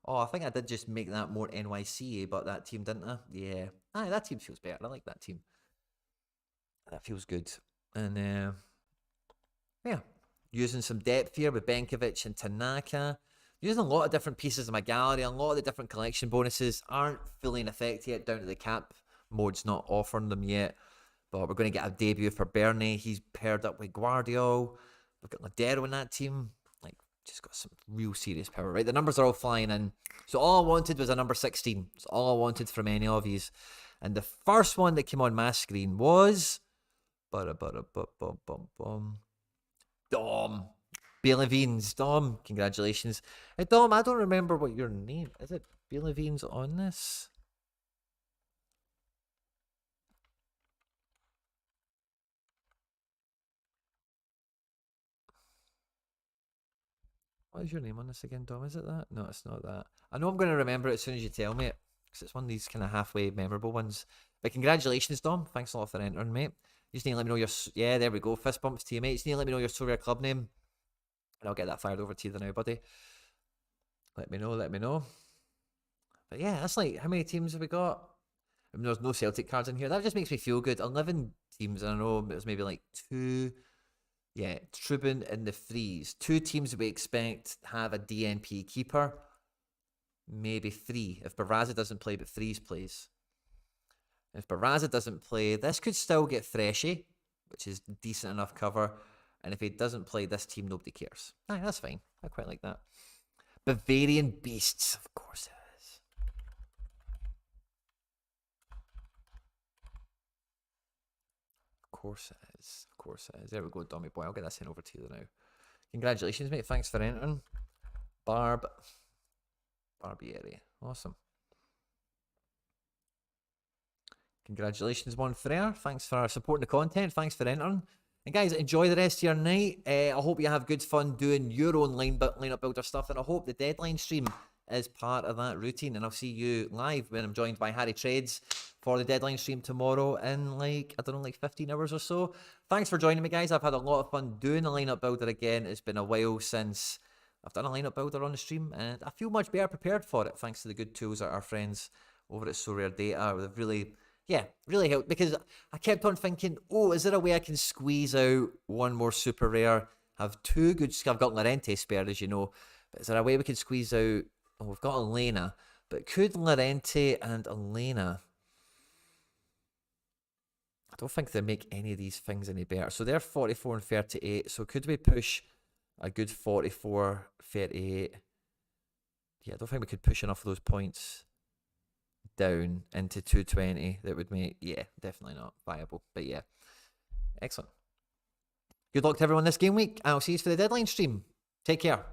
Oh, I think I did just make that more NYC, but that team, didn't I? Yeah. Aye, that team feels better. I like that team. That feels good. And, yeah. Using some depth here with Benkovic and Tanaka. Using a lot of different pieces of my gallery. A lot of the different collection bonuses aren't fully in effect yet, down to the cap mode's not offering them yet. But we're going to get a debut for Bernie. He's paired up with Guardiola. We've got Ladero in that team. Like, just got some real serious power, right? The numbers are all flying in. So all I wanted was a number 16. That's all I wanted from any of these. And the first one that came on my screen was... Dom. Bailey Veens. Dom, congratulations. Hey, Dom, I don't remember what your name... Is it Bailey Veens on this? What is your name on this again, Dom? Is it that? No, it's not that. I know I'm going to remember it as soon as you tell me it, because it's one of these kind of halfway memorable ones. But congratulations, Dom. Thanks a lot for entering, mate. You just need to let me know your... Yeah, there we go. Fist bumps to you, mate. You just need to let me know your Sorare club name, and I'll get that fired over to you now, buddy. Let me know, let me know. But yeah, that's like... How many teams have we got? I mean, there's no Celtic cards in here. That just makes me feel good. 11 teams, and I know it was maybe like 2... Yeah, Trubin and the Freeze. 2 teams we expect have a DNP keeper. Maybe 3. If Barraza doesn't play, but Freeze plays. If Barraza doesn't play, this could still get Threshy, which is decent enough cover. And if he doesn't play this team, nobody cares. Aye, that's fine. I quite like that. Bavarian Beasts, of course it is. Of course it is. Of course it is. There we go, dummy boy. I'll get that sent over to you now. Congratulations, mate. Thanks for entering. Barbieri. Awesome. Congratulations, Mon Frere. Thanks for supporting the content. Thanks for entering. And guys, enjoy the rest of your night. I hope you have good fun doing your own lineup builder stuff. And I hope the deadline stream is part of that routine. And I'll see you live when I'm joined by Harry Trades for the deadline stream tomorrow in like, I don't know, like 15 hours or so. Thanks for joining me, guys. I've had a lot of fun doing the lineup builder again. It's been a while since I've done a lineup builder on the stream, and I feel much better prepared for it thanks to the good tools that our friends over at Sorare Data. They've really helped, because I kept on thinking, oh, is there a way I can squeeze out one more super rare? Have 2 good... I've got Llorente spared, as you know, but is there a way we could squeeze out... Oh, we've got Elena, but could Llorente and Elena... I don't think they make any of these things any better. So they're 44 and 38, so could we push a good 44, 38? Yeah, I don't think we could push enough of those points down into 220 that would make... Yeah, definitely not viable. But yeah, excellent. Good luck to everyone this game week. I'll see you for the deadline stream. Take care.